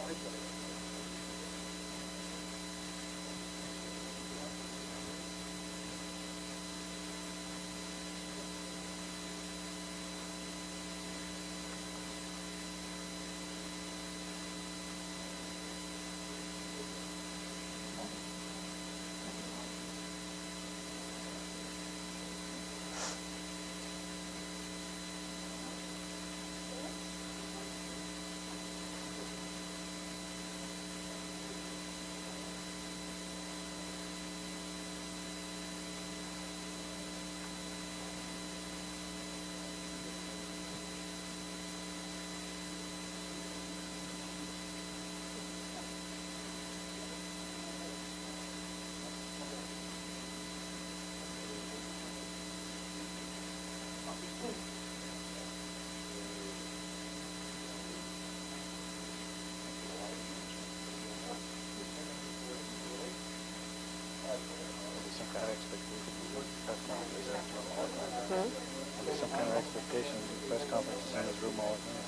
There's some kind of expectation the press conference is in this room all the time.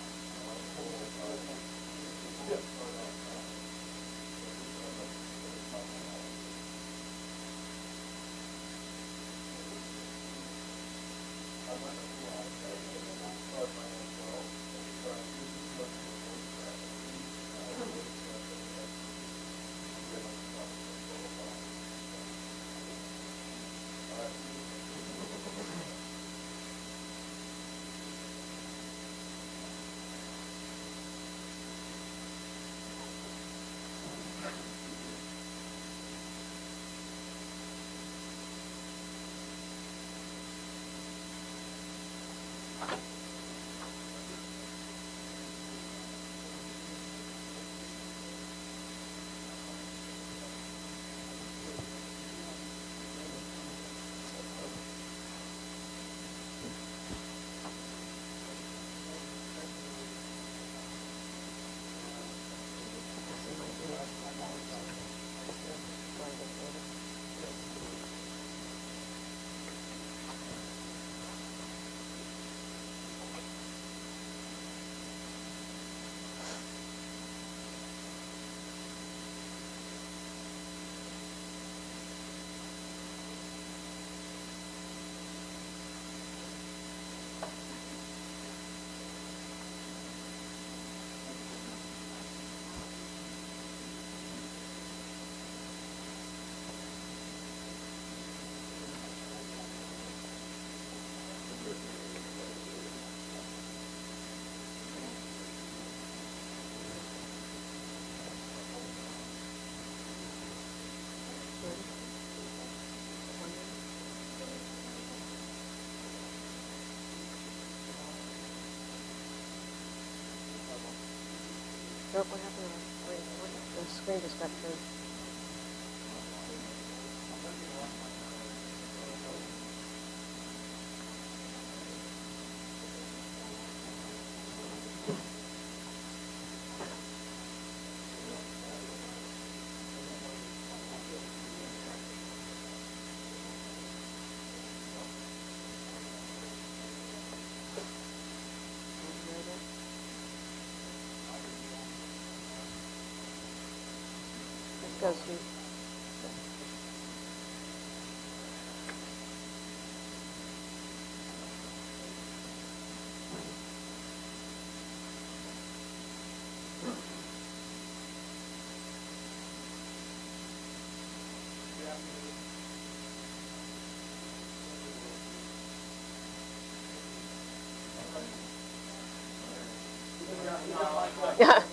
What happened to the screen just got through? Goes through. Yeah.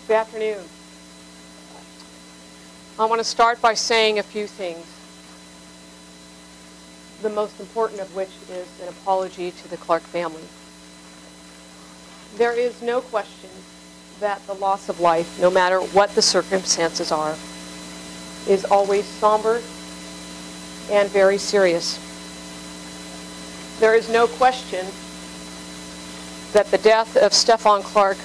Good afternoon. I want to start by saying a few things, the most important of which is an apology to the Clarke family. There is no question that the loss of life, no matter what the circumstances are, is always somber and very serious. There is no question that the death of Stephon Clark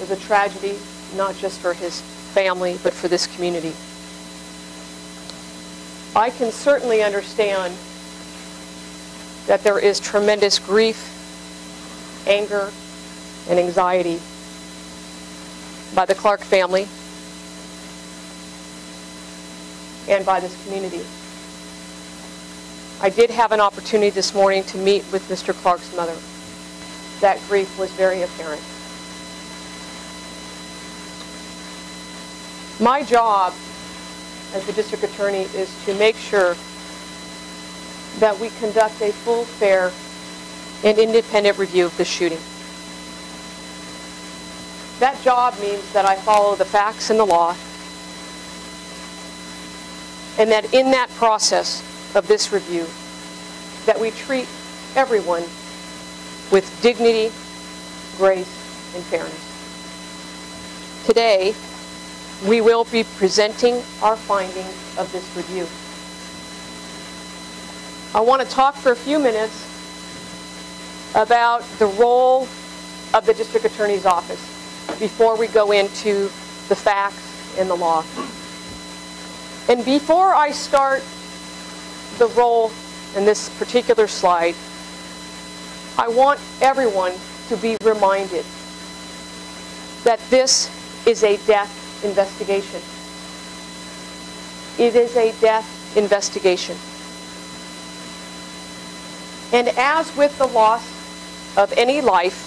was a tragedy, not just for his family, but for this community. I can certainly understand that there is tremendous grief, anger, and anxiety by the Clarke family and by this community. I did have an opportunity this morning to meet with Mr. Clarke's mother. That grief was very apparent. My job as the district attorney is to make sure that we conduct a full, fair, and independent review of the shooting. That job means that I follow the facts and the law, and that in that process of this review, that we treat everyone with dignity, grace, and fairness. Today, we will be presenting our findings of this review. I want to talk for a few minutes about the role of the district attorney's office before we go into the facts and the law. And before I start the role in this particular slide, I want everyone to be reminded that this is a death investigation. It is a death investigation. And as with the loss of any life,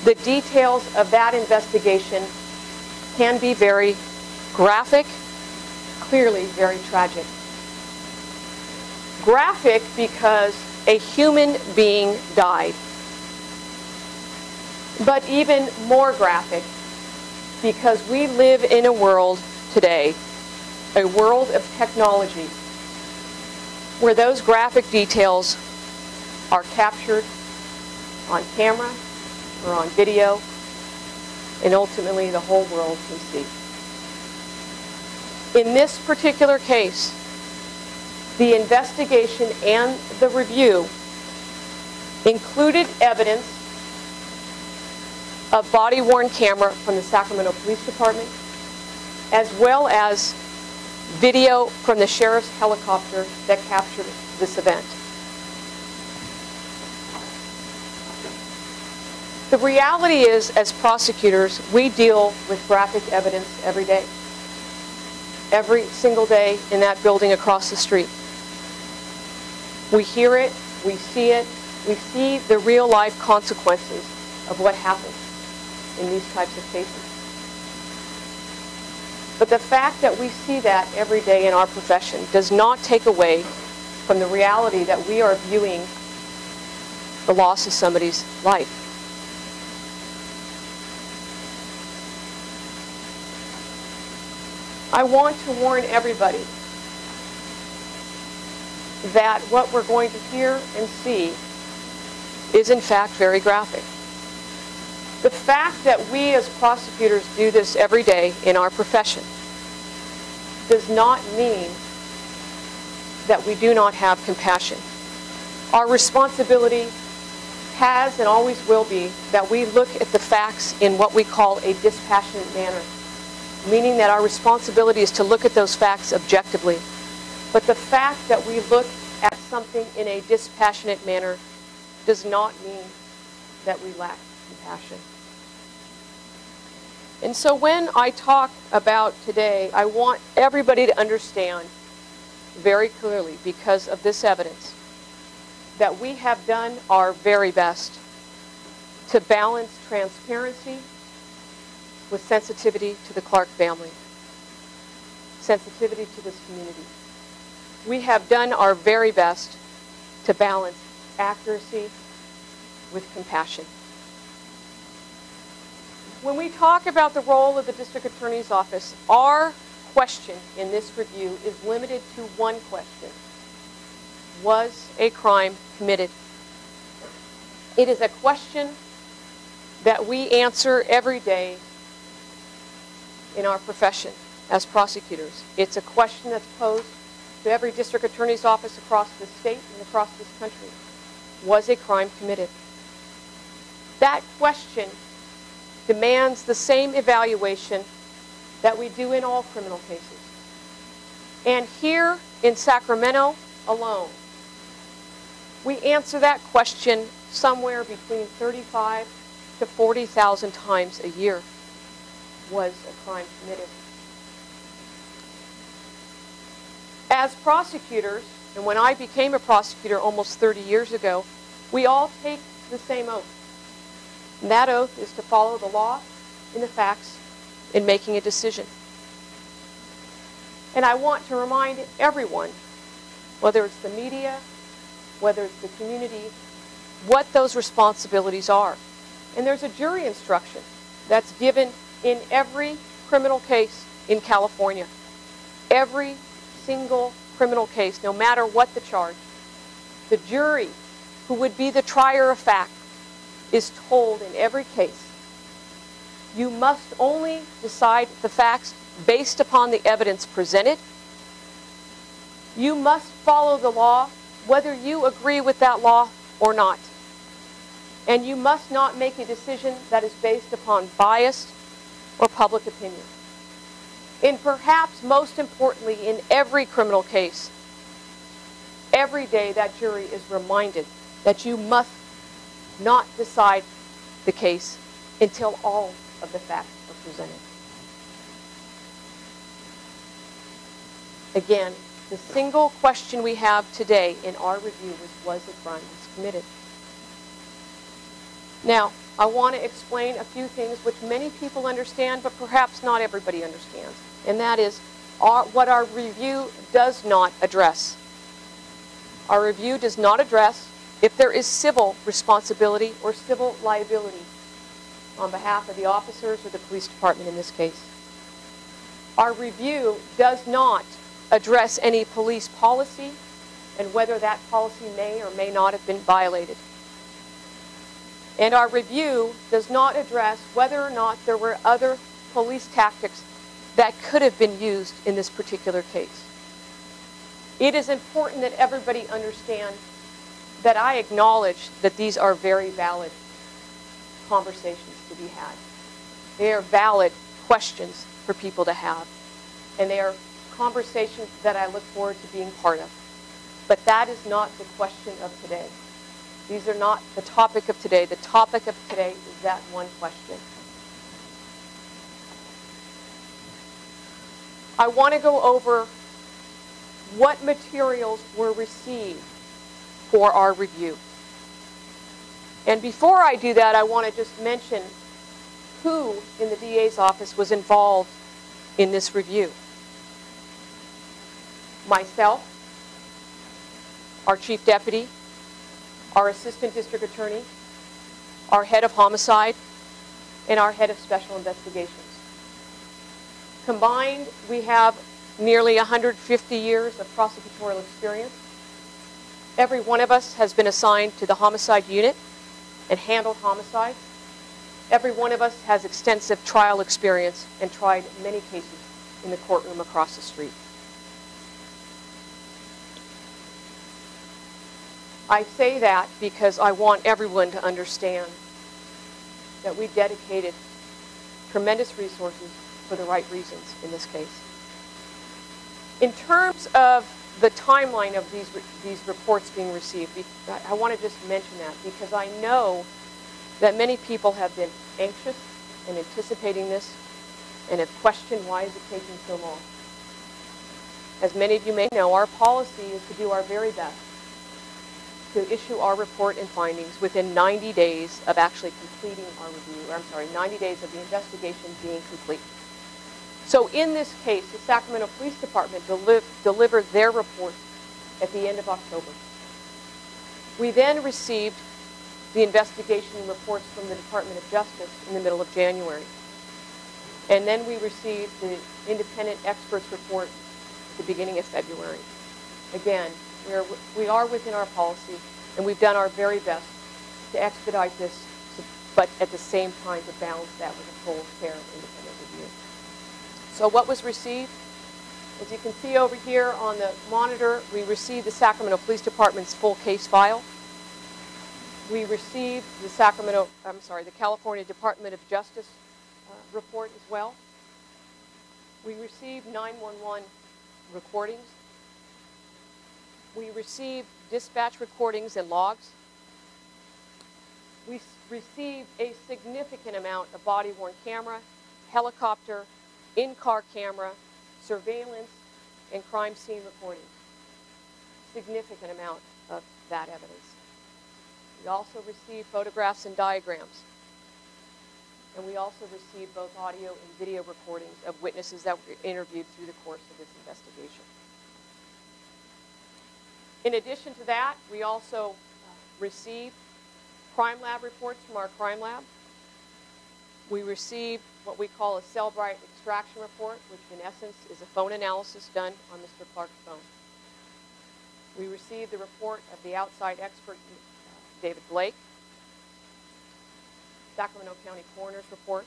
the details of that investigation can be very graphic, clearly very tragic. Graphic because a human being died. But even more graphic because we live in a world today, a world of technology, where those graphic details are captured on camera or on video, and ultimately the whole world can see. In this particular case, the investigation and the review included evidence of body-worn camera from the Sacramento Police Department, as well as video from the sheriff's helicopter that captured this event. The reality is, as prosecutors, we deal with graphic evidence every day. Every single day in that building across the street. We hear it, we see the real-life consequences of what happens in these types of cases. But the fact that we see that every day in our profession does not take away from the reality that we are viewing the loss of somebody's life. I want to warn everybody that what we're going to hear and see is in fact very graphic. The fact that we as prosecutors do this every day in our profession does not mean that we do not have compassion. Our responsibility has and always will be that we look at the facts in what we call a dispassionate manner, meaning that our responsibility is to look at those facts objectively. But the fact that we look at something in a dispassionate manner does not mean that we lack compassion. And so when I talk about today, I want everybody to understand very clearly, because of this evidence, that we have done our very best to balance transparency with sensitivity to the Clarke family, sensitivity to this community. We have done our very best to balance accuracy with compassion. When we talk about the role of the District Attorney's Office, our question in this review is limited to one question. Was a crime committed? It is a question that we answer every day in our profession as prosecutors. It's a question that's posed to every district attorney's office across this state and across this country. Was a crime committed? That question demands the same evaluation that we do in all criminal cases. And here in Sacramento alone, we answer that question somewhere between 35 to 40,000 times a year. Was a crime committed? As prosecutors, and when I became a prosecutor almost 30 years ago, we all take the same oath. And that oath is to follow the law and the facts in making a decision. And I want to remind everyone, whether it's the media, whether it's the community, what those responsibilities are. And there's a jury instruction that's given in every criminal case in California. Every single criminal case, no matter what the charge, the jury, who would be the trier of fact, is told in every case, you must only decide the facts based upon the evidence presented. You must follow the law, whether you agree with that law or not. And you must not make a decision that is based upon bias or public opinion. And perhaps most importantly, in every criminal case, every day that jury is reminded that you must not decide the case until all of the facts are presented. Again, the single question we have today in our review was a crime committed? Now, I want to explain a few things which many people understand, but perhaps not everybody understands. And that is what our review does not address. Our review does not address if there is civil responsibility or civil liability on behalf of the officers or the police department in this case. Our review does not address any police policy and whether that policy may or may not have been violated. And our review does not address whether or not there were other police tactics that could have been used in this particular case. It is important that everybody understand that I acknowledge that these are very valid conversations to be had. They are valid questions for people to have. And they are conversations that I look forward to being part of. But that is not the question of today. These are not the topic of today. The topic of today is that one question. I want to go over what materials were received for our review. And before I do that, I want to just mention who in the DA's office was involved in this review. Myself, our chief deputy, our assistant district attorney, our head of homicide, and our head of special investigations. Combined, we have nearly 150 years of prosecutorial experience. Every one of us has been assigned to the homicide unit and handled homicides. Every one of us has extensive trial experience and tried many cases in the courtroom across the street. I say that because I want everyone to understand that we dedicated tremendous resources for the right reasons in this case. In terms of the timeline of these reports being received, I want to just mention that because I know that many people have been anxious and anticipating this and have questioned why is it taking so long. As many of you may know, our policy is to do our very best to issue our report and findings within 90 days of actually completing our review, or I'm sorry, 90 days of the investigation being complete. So in this case, the Sacramento Police Department delivered their report at the end of October. We then received the investigation reports from the Department of Justice in the middle of January. And then we received the independent experts report at the beginning of February. Again, we are within our policy, and we've done our very best to expedite this, but at the same time to balance that with a full, fair, independent review. So what was received? As you can see over here on the monitor, we received the Sacramento Police Department's full case file. We received the California Department of Justice report as well. We received 911 recordings. We received dispatch recordings and logs. We received a significant amount of body-worn camera, helicopter, in-car camera, surveillance, and crime scene recordings. Significant amount of that evidence. We also received photographs and diagrams. And we also received both audio and video recordings of witnesses that were interviewed through the course of this investigation. In addition to that, we also received crime lab reports from our crime lab. We received what we call a Cellbrite extraction report, which in essence is a phone analysis done on Mr. Clark's phone. We received the report of the outside expert, David Blake, Sacramento County Coroner's report,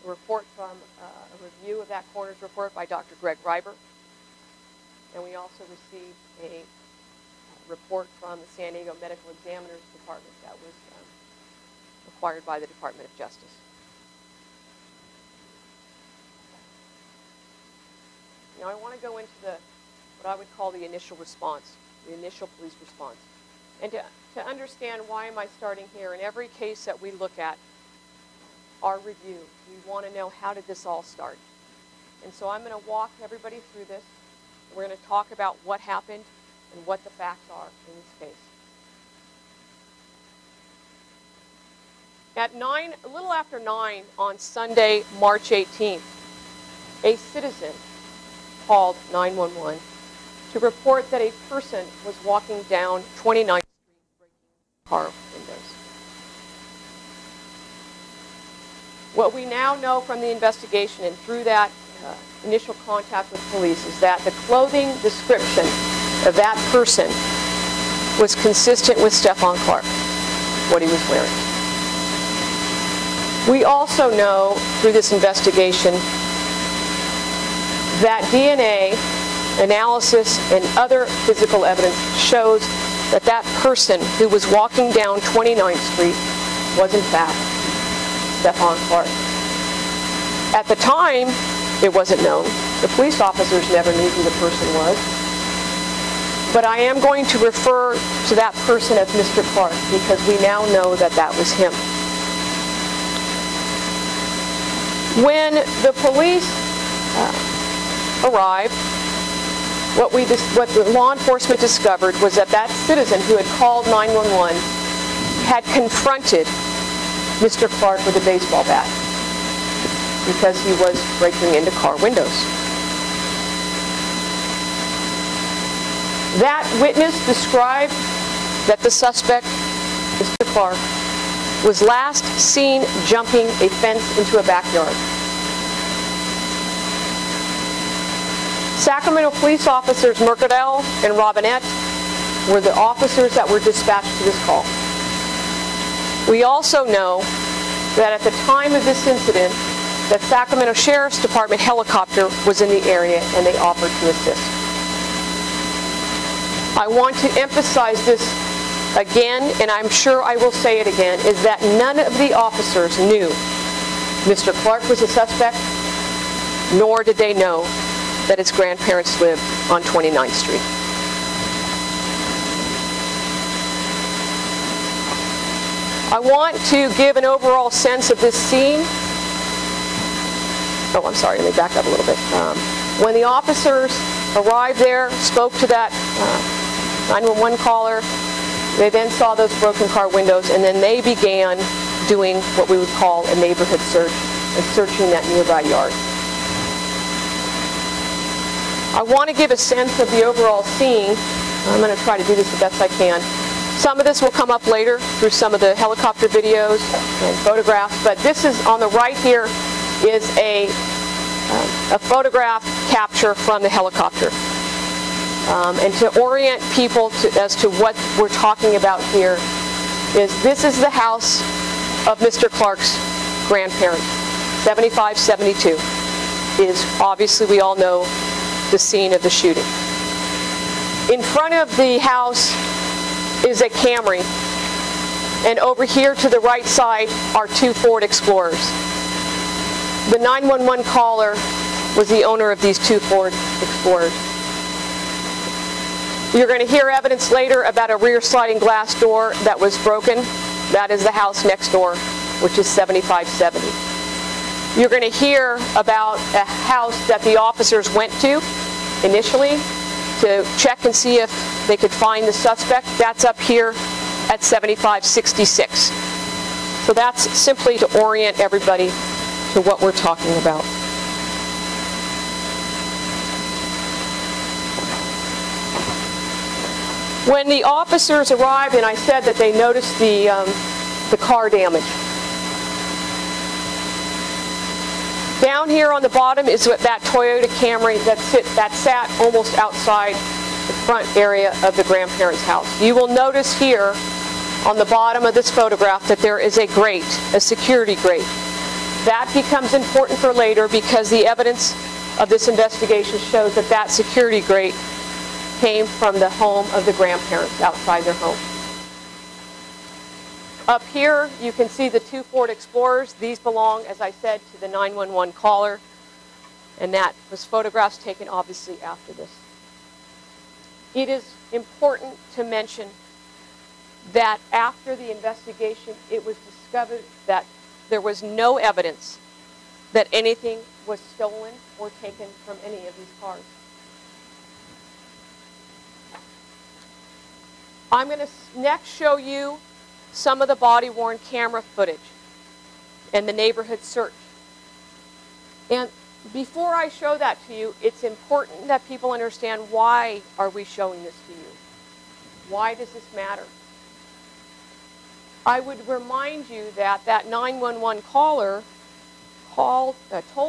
a report from a review of that coroner's report by Dr. Greg Reiber, and we also received a report from the San Diego Medical Examiner's Department that was required by the Department of Justice. Now I want to go into what I would call the initial response, the initial police response. And to understand why am I starting here, in every case that we look at, our review, we want to know how did this all start. And so I'm going to walk everybody through this. We're going to talk about what happened and what the facts are in this case. At a little after 9 on Sunday, March 18th, a citizen called 911 to report that a person was walking down 29th Street breaking car windows. What we now know from the investigation and through that initial contact with police is that the clothing description of that person was consistent with Stephon Clark, what he was wearing. We also know through this investigation that DNA analysis and other physical evidence shows that that person who was walking down 29th Street was in fact Stephon Clark. At the time, it wasn't known. The police officers never knew who the person was. But I am going to refer to that person as Mr. Clark because we now know that that was him. When the police arrived, what the law enforcement discovered was that that citizen who had called 911 had confronted Mr. Clark with a baseball bat because he was breaking into car windows. That witness described that the suspect, Mr. Clark, was last seen jumping a fence into a backyard. Sacramento police officers Mercadal and Robinette were the officers that were dispatched to this call. We also know that at the time of this incident, that Sacramento Sheriff's Department helicopter was in the area and they offered to assist. I want to emphasize this again, and I'm sure I will say it again, is that none of the officers knew Mr. Clarke was a suspect, nor did they know that his grandparents lived on 29th Street. I want to give an overall sense of this scene. Oh, I'm sorry, let me back up a little bit. When the officers arrived there, spoke to that 911 caller, they then saw those broken car windows, and then they began doing what we would call a neighborhood search and searching that nearby yard. I want to give a sense of the overall scene. I'm going to try to do this the best I can. Some of this will come up later through some of the helicopter videos and photographs, but this is on the right here is a photograph capture from the helicopter. And to orient people as to what we're talking about here is this is the house of Mr. Clarke's grandparents. 7572 is obviously, we all know, the scene of the shooting. In front of the house is a Camry, and over here to the right side are two Ford Explorers. The 911 caller was the owner of these two Ford Explorers. You're going to hear evidence later about a rear sliding glass door that was broken. That is the house next door, which is 7570. You're going to hear about a house that the officers went to initially to check and see if they could find the suspect. That's up here at 7566. So that's simply to orient everybody to what we're talking about. When the officers arrived, and I said that they noticed the car damage. Down here on the bottom is that Toyota Camry that sat almost outside the front area of the grandparents' house. You will notice here on the bottom of this photograph that there is a grate, a security grate. That becomes important for later because the evidence of this investigation shows that that security grate came from the home of the grandparents outside their home. Up here, you can see the two Ford Explorers. These belong, as I said, to the 911 caller, and that was photographs taken obviously after this. It is important to mention that after the investigation, it was discovered that there was no evidence that anything was stolen or taken from any of these cars. I'm going to next show you some of the body-worn camera footage and the neighborhood search. And before I show that to you, it's important that people understand why are we showing this to you? Why does this matter? I would remind you that that 911 caller told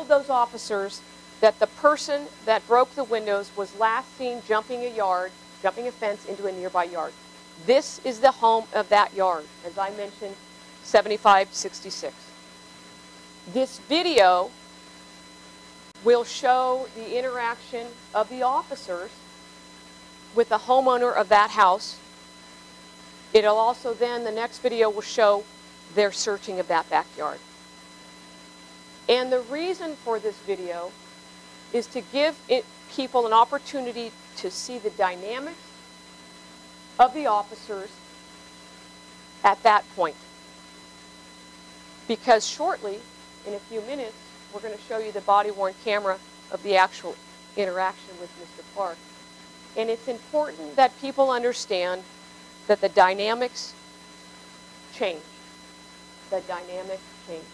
those officers that the person that broke the windows was last seen jumping a fence into a nearby yard. This is the home of that yard, as I mentioned, 7566. This video will show the interaction of the officers with the homeowner of that house. It'll also then, the next video will show their searching of that backyard. And the reason for this video is to give people an opportunity to see the dynamics of the officers at that point. Because shortly, in a few minutes, we're going to show you the body-worn camera of the actual interaction with Mr. Clarke. And it's important that people understand that the dynamics change. The dynamics change.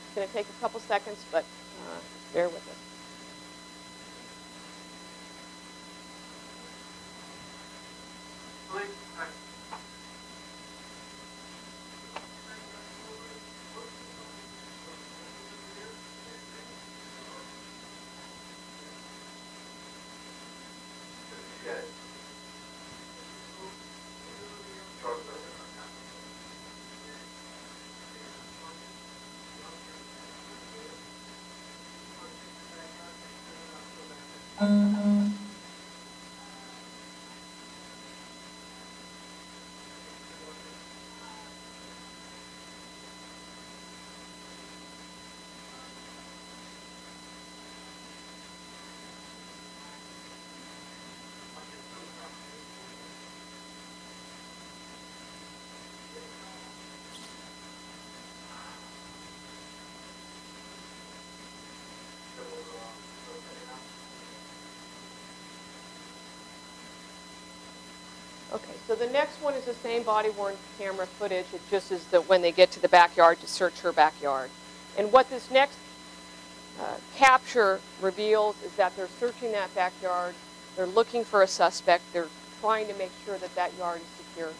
It's going to take a couple seconds, but bear with us. Okay, so the next one is the same body-worn camera footage. It just is that when they get to the backyard to search her backyard. And what this next capture reveals is that they're searching that backyard. They're looking for a suspect. They're trying to make sure that that yard is secure.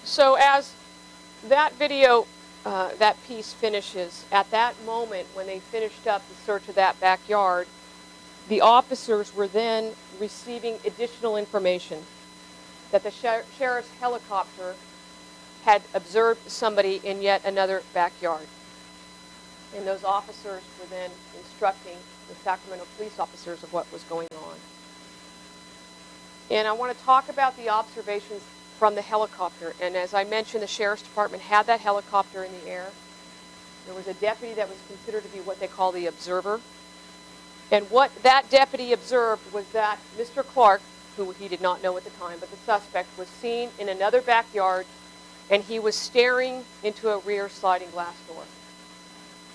So as that video, that piece finishes, at that moment when they finished up the search of that backyard, the officers were then receiving additional information that the sheriff's helicopter had observed somebody in yet another backyard. And those officers were then instructing the Sacramento police officers of what was going on. And I want to talk about the observations from the helicopter. And as I mentioned, the sheriff's department had that helicopter in the air. There was a deputy that was considered to be what they call the observer. And what that deputy observed was that Mr. Clarke, who he did not know at the time, but the suspect, was seen in another backyard, and he was staring into a rear sliding glass door.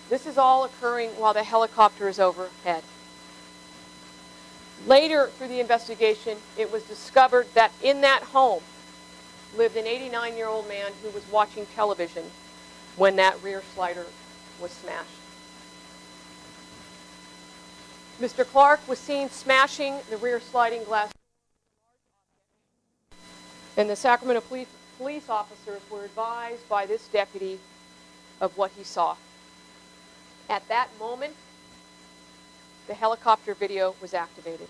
This is all occurring while the helicopter is overhead. Later, through the investigation, it was discovered that in that home lived an 89-year-old man who was watching television when that rear slider was smashed. Mr. Clarke was seen smashing the rear sliding glass, and the Sacramento police officers were advised by this deputy of what he saw. At that moment, the helicopter video was activated.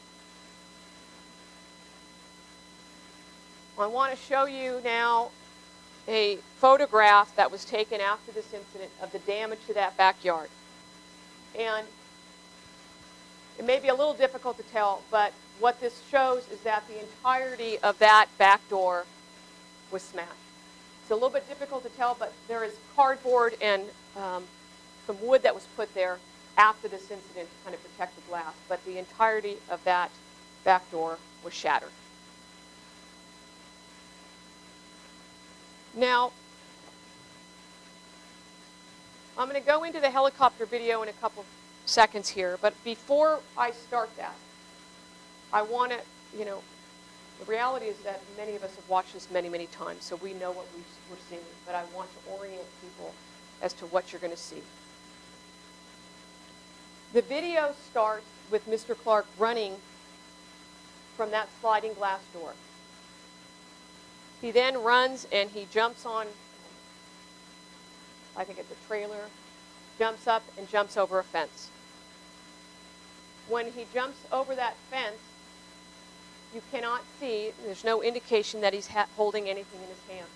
I want to show you now a photograph that was taken after this incident of the damage to that backyard. And it may be a little difficult to tell, but what this shows is that the entirety of that back door was smashed. It's a little bit difficult to tell, but there is cardboard and some wood that was put there after this incident to kind of protect the glass, but the entirety of that back door was shattered. Now, I'm going to go into the helicopter video in a couple seconds here, but before I start that, I want to, the reality is that many of us have watched this many, many times, so we know what we're seeing, but I want to orient people as to what you're going to see. The video starts with Mr. Clarke running from that sliding glass door. He then runs and he jumps on, I think it's a trailer, jumps up and jumps over a fence. When he jumps over that fence, you cannot see, there's no indication that he's holding anything in his hand.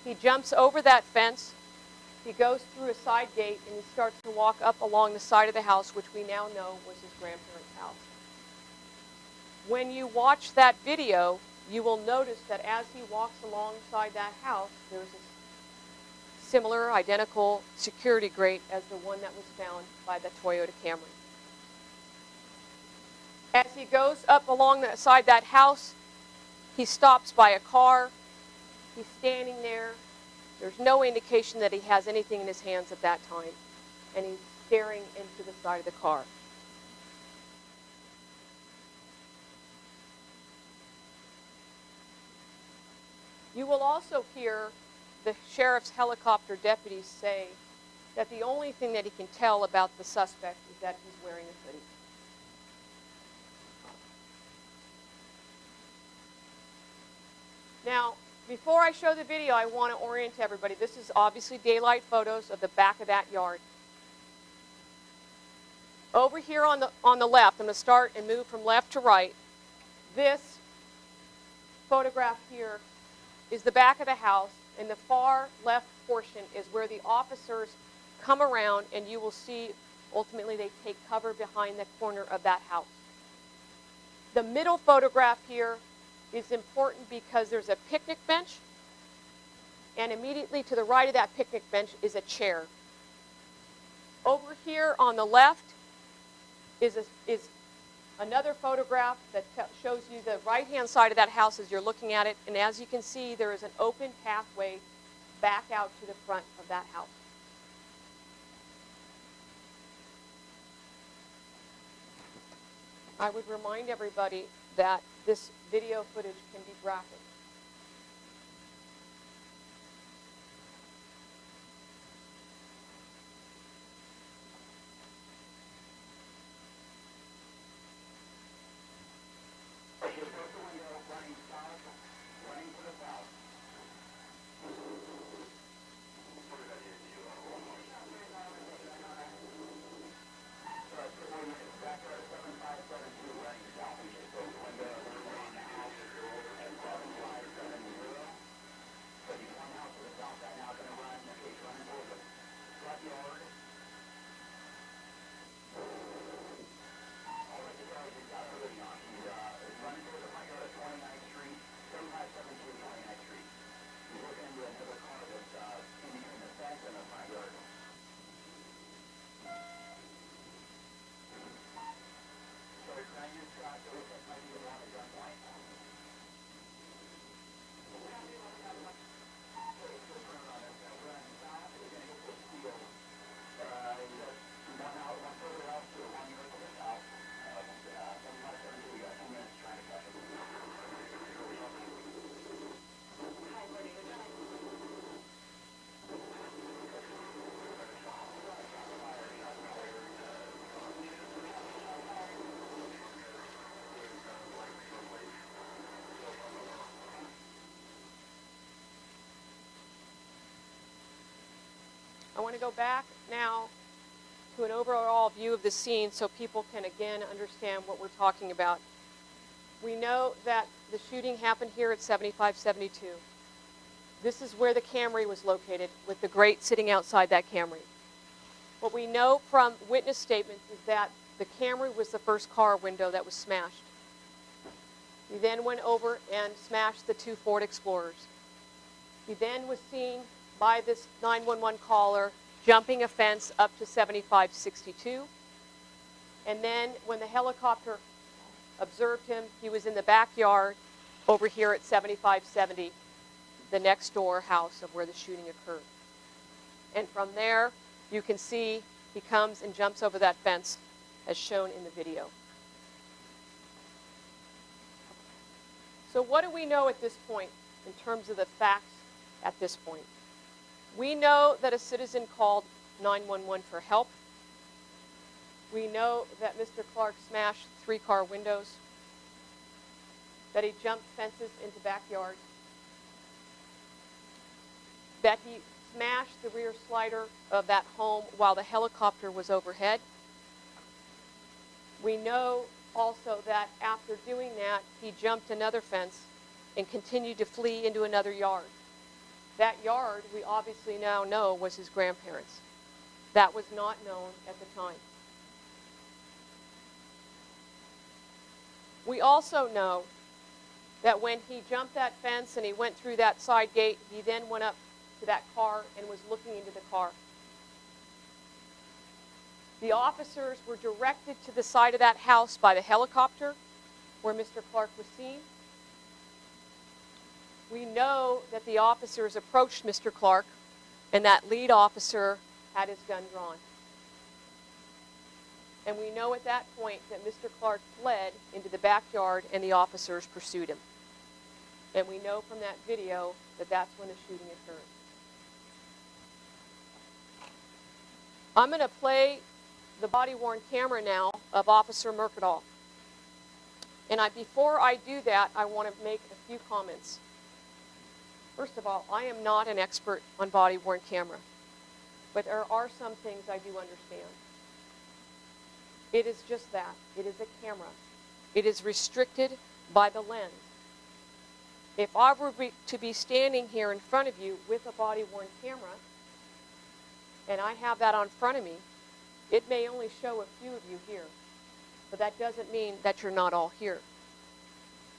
He jumps over that fence, he goes through a side gate, and he starts to walk up along the side of the house, which we now know was his grandparents' house. When you watch that video, you will notice that as he walks alongside that house, there's a similar, identical security grate as the one that was found by the Toyota Camry. As he goes up alongside that house, he stops by a car. He's standing there. There's no indication that he has anything in his hands at that time. And he's staring into the side of the car. You will also hear the sheriff's helicopter deputies say that the only thing that he can tell about the suspect is that he's wearing a hoodie. Now, before I show the video, I want to orient everybody. This is obviously daylight photos of the back of that yard. Over here on the left, I'm going to start and move from left to right. This photograph here is the back of the house, and the far left portion is where the officers come around, and you will see ultimately they take cover behind the corner of that house. The middle photograph here is important because there's a picnic bench, and immediately to the right of that picnic bench is a chair. Over here on the left is another photograph that shows you the right-hand side of that house as you're looking at it, and as you can see, there is an open pathway back out to the front of that house. I would remind everybody that this video footage can be graphic. I want to go back now to an overall view of the scene so people can again understand what we're talking about. We know that the shooting happened here at 7572. This is where the Camry was located, with the grate sitting outside that Camry. What we know from witness statements is that the Camry was the first car window that was smashed. He then went over and smashed the two Ford Explorers. He then was seen by this 911 caller jumping a fence up to 7562. And then when the helicopter observed him, he was in the backyard over here at 7570, the next door house of where the shooting occurred. And from there, you can see he comes and jumps over that fence as shown in the video. So what do we know at this point in terms of the facts at this point? We know that a citizen called 911 for help. We know that Mr. Clarke smashed 3 car windows, that he jumped fences into backyards, that he smashed the rear slider of that home while the helicopter was overhead. We know also that after doing that, he jumped another fence and continued to flee into another yard. That yard, we obviously now know, was his grandparents'. That was not known at the time. We also know that when he jumped that fence and he went through that side gate, he then went up to that car and was looking into the car. The officers were directed to the side of that house by the helicopter where Mr. Clarke was seen. We know that the officers approached Mr. Clarke and that lead officer had his gun drawn. And we know at that point that Mr. Clarke fled into the backyard and the officers pursued him. And we know from that video that that's when the shooting occurred. I'm going to play the body-worn camera now of Officer Mercadal. And before I do that, I want to make a few comments. First of all, I am not an expert on body-worn camera, but there are some things I do understand. It is just that. It is a camera. It is restricted by the lens. If I were to be standing here in front of you with a body-worn camera, and I have that on front of me, it may only show a few of you here, but that doesn't mean that you're not all here.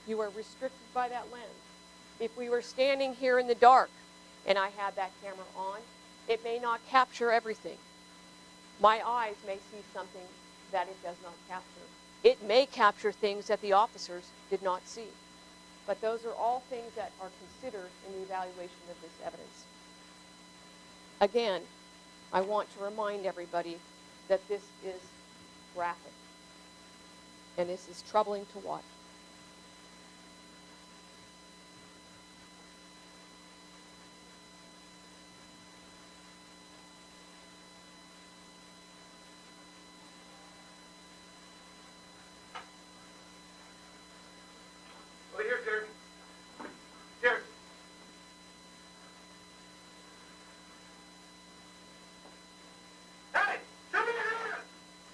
You are restricted by that lens. If we were standing here in the dark and I had that camera on, it may not capture everything. My eyes may see something that it does not capture. It may capture things that the officers did not see. But those are all things that are considered in the evaluation of this evidence. Again, I want to remind everybody that this is graphic, and this is troubling to watch. Over here, Jerry. Jerry. Hey! Show me your hands!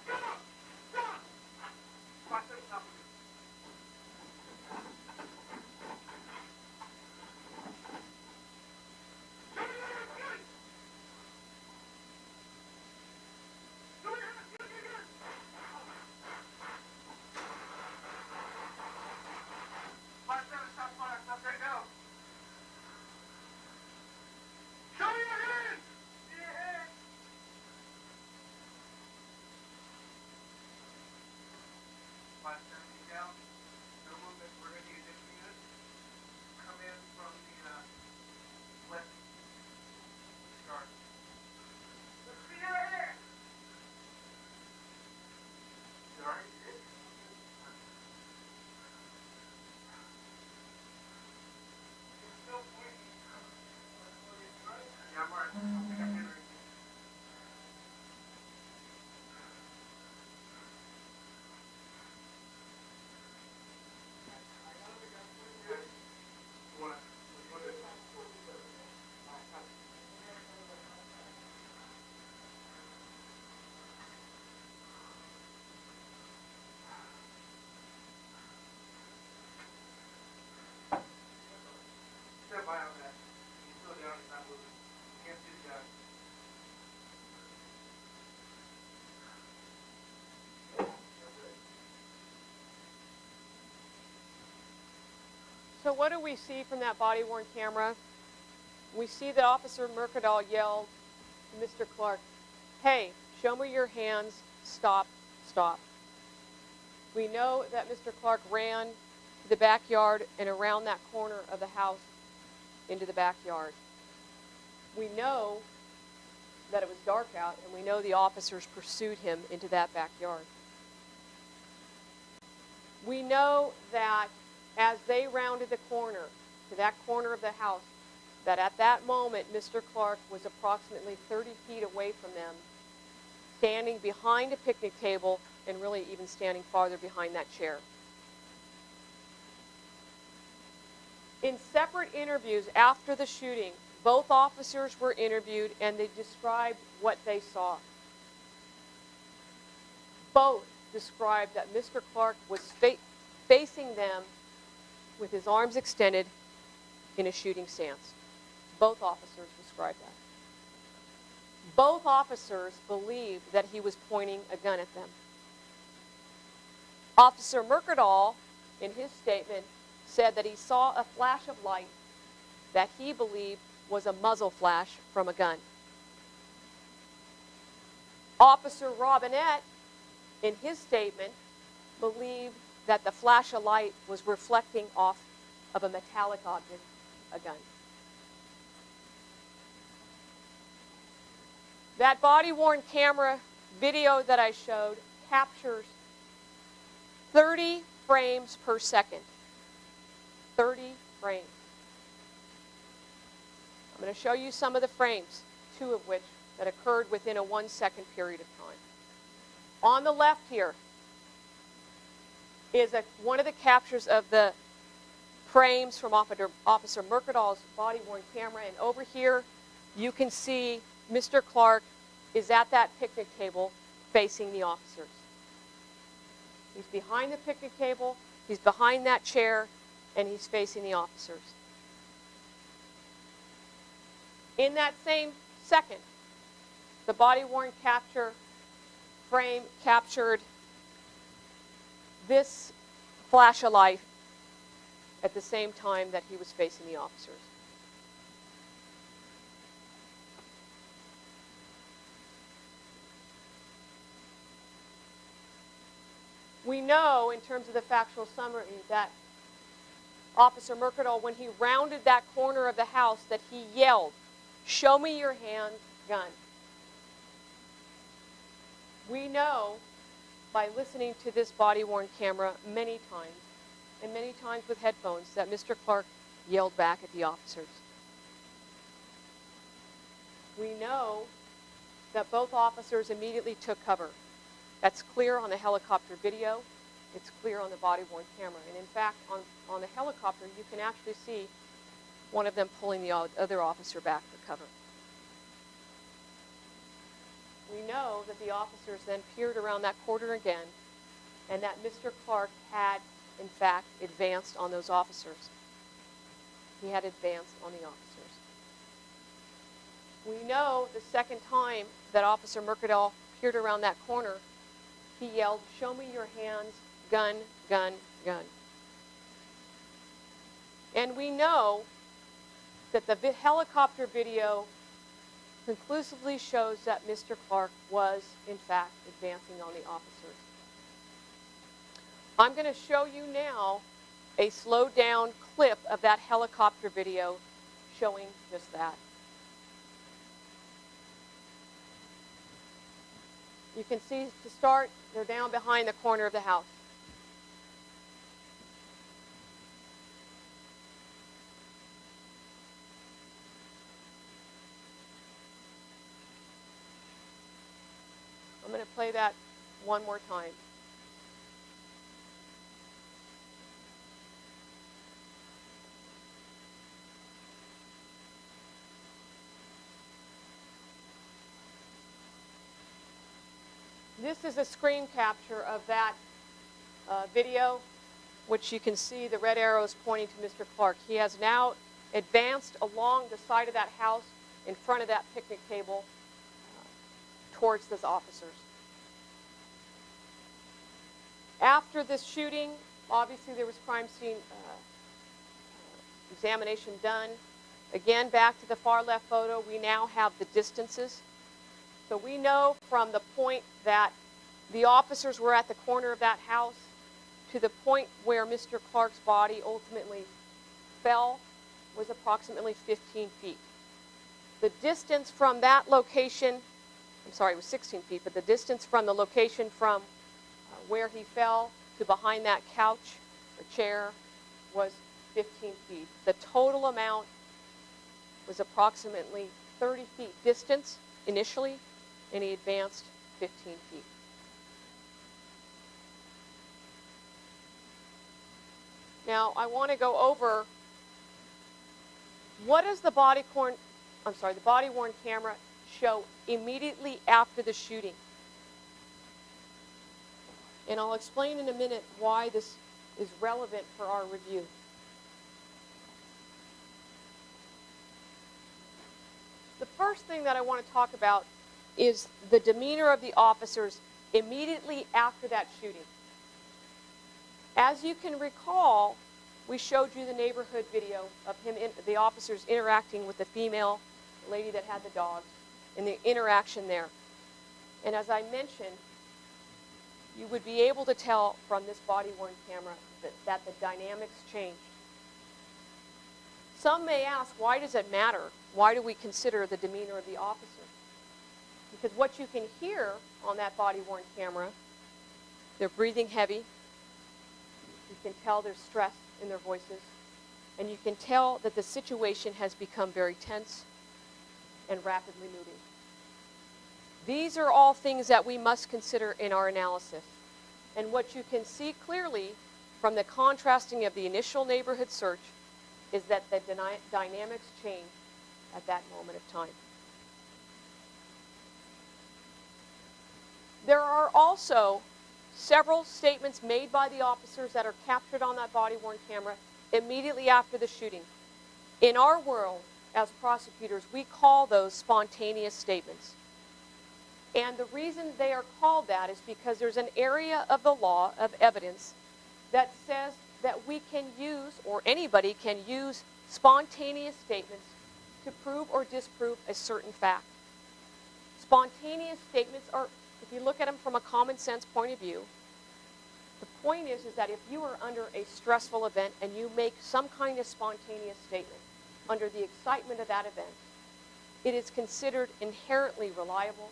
Come on! Come on! Watch this stuff. Show me your hands, guys! Show me your hands, get here! Watch that, stop fire, stop right now. Show me your hands! See your hands! Watch that, knee down. No movement, we're going to use this unit. Come in from the left start. Let's see your hands! You all right? Still pointing. Yeah, I'm all right. I think I'm Henry. Stand by on that. He's still down, he's not moving. Can't see the guy. So what do we see from that body-worn camera? We see that Officer Mercadal yelled to Mr. Clarke, "Hey, show me your hands, stop, stop." We know that Mr. Clarke ran to the backyard and around that corner of the house into the backyard. We know that it was dark out, and we know the officers pursued him into that backyard. We know that as they rounded the corner, to that corner of the house, that at that moment, Mr. Clarke was approximately 30 feet away from them, standing behind a picnic table and really even standing farther behind that chair. In separate interviews after the shooting, both officers were interviewed and they described what they saw. Both described that Mr. Clarke was facing them with his arms extended in a shooting stance. Both officers described that. Both officers believed that he was pointing a gun at them. Officer Mercadal, in his statement, said that he saw a flash of light that he believed was a muzzle flash from a gun. Officer Robinette, in his statement, believed that the flash of light was reflecting off of a metallic object, a gun. That body-worn camera video that I showed captures 30 frames per second. 30 frames. I'm going to show you some of the frames, 2 of which that occurred within a 1-second period of time. On the left here is one of the captures of the frames from Officer Mercadal's body-worn camera, and over here you can see Mr. Clarke is at that picnic table facing the officers. He's behind the picnic table, he's behind that chair, and he's facing the officers. In that same second, the body-worn capture frame captured this flash of light at the same time that he was facing the officers. We know, in terms of the factual summary, that Officer Mercadal, when he rounded that corner of the house, that he yelled, "Show me your hand, gun." We know, by listening to this body-worn camera many times, and many times with headphones, that Mr. Clarke yelled back at the officers. We know that both officers immediately took cover. That's clear on the helicopter video. It's clear on the body-worn camera. And in fact, on the helicopter, you can actually see one of them pulling the other officer back for cover. We know that the officers then peered around that corner again, and that Mr. Clarke had, in fact, advanced on those officers. He had advanced on the officers. We know the second time that Officer Mercadal peered around that corner, he yelled, "Show me your hands, gun, gun, gun." And we know that the helicopter video conclusively shows that Mr. Clarke was, in fact, advancing on the officers. I'm going to show you now a slowed down clip of that helicopter video showing just that. You can see, to start, they're down behind the corner of the house. I'm going to play that one more time. This is a screen capture of that video, which you can see the red arrows pointing to Mr. Clarke. He has now advanced along the side of that house in front of that picnic table towards those officers. After this shooting, obviously there was crime scene examination done. Again, back to the far left photo, we now have the distances. So we know from the point that the officers were at the corner of that house to the point where Mr. Clarke's body ultimately fell was approximately 15 feet. the distance from that location, I'm sorry, it was 16 feet, but the distance from the location from where he fell to behind that couch or chair was 15 feet. The total amount was approximately 30 feet distance initially, and he advanced 15 feet. Now, I want to go over what does the body-worn camera show immediately after the shooting. And I'll explain in a minute why this is relevant for our review. The first thing that I want to talk about is the demeanor of the officers immediately after that shooting. As you can recall, we showed you the neighborhood video of the officers interacting with the female lady that had the dogs and the interaction there. And as I mentioned, you would be able to tell from this body-worn camera that the dynamics changed. Some may ask, why does it matter? Why do we consider the demeanor of the officer? Because what you can hear on that body-worn camera, they're breathing heavy. You can tell there's stress in their voices. And you can tell that the situation has become very tense and rapidly moving. These are all things that we must consider in our analysis. And what you can see clearly from the contrasting of the initial neighborhood search is that the dynamics change at that moment of time. There are also several statements made by the officers that are captured on that body-worn camera immediately after the shooting. In our world, as prosecutors, we call those spontaneous statements. And the reason they are called that is because there's an area of the law of evidence that says that we can use, or anybody can use, spontaneous statements to prove or disprove a certain fact. Spontaneous statements are, if you look at them from a common sense point of view, the point is that if you are under a stressful event and you make some kind of spontaneous statement under the excitement of that event, it is considered inherently reliable,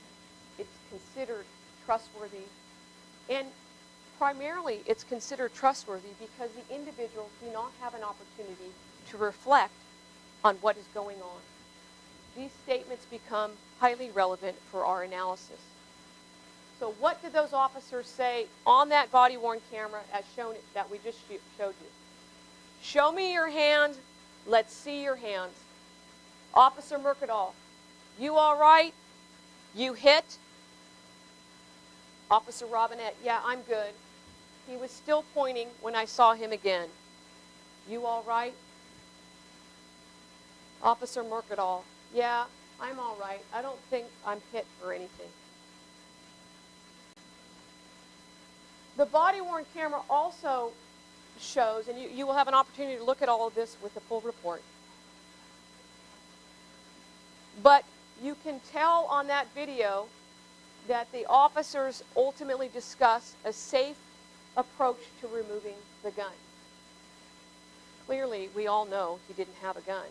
it's considered trustworthy, and primarily it's considered trustworthy because the individuals do not have an opportunity to reflect on what is going on. These statements become highly relevant for our analysis. So what did those officers say on that body-worn camera as shown that we just showed you? Show me your hand. Let's see your hands. Officer Mercadal, you all right? You hit? Officer Robinette, yeah, I'm good. He was still pointing when I saw him again. You all right? Officer Mercadal, yeah, I'm all right. I don't think I'm hit or anything. The body-worn camera also shows, and you will have an opportunity to look at all of this with the full report, but you can tell on that video that the officers ultimately discuss a safe approach to removing the gun. Clearly, we all know he didn't have a gun.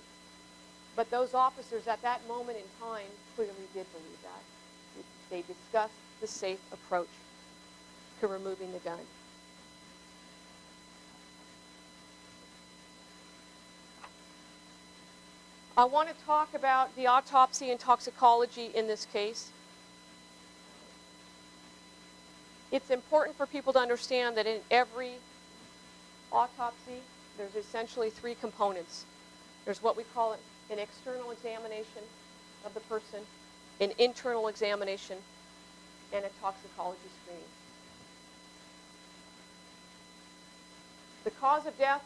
But those officers at that moment in time clearly did believe that. They discussed the safe approach to removing the gun. I want to talk about the autopsy and toxicology in this case. It's important for people to understand that in every autopsy, there's essentially three components. There's what we call an external examination of the person, an internal examination, and a toxicology screening. The cause of death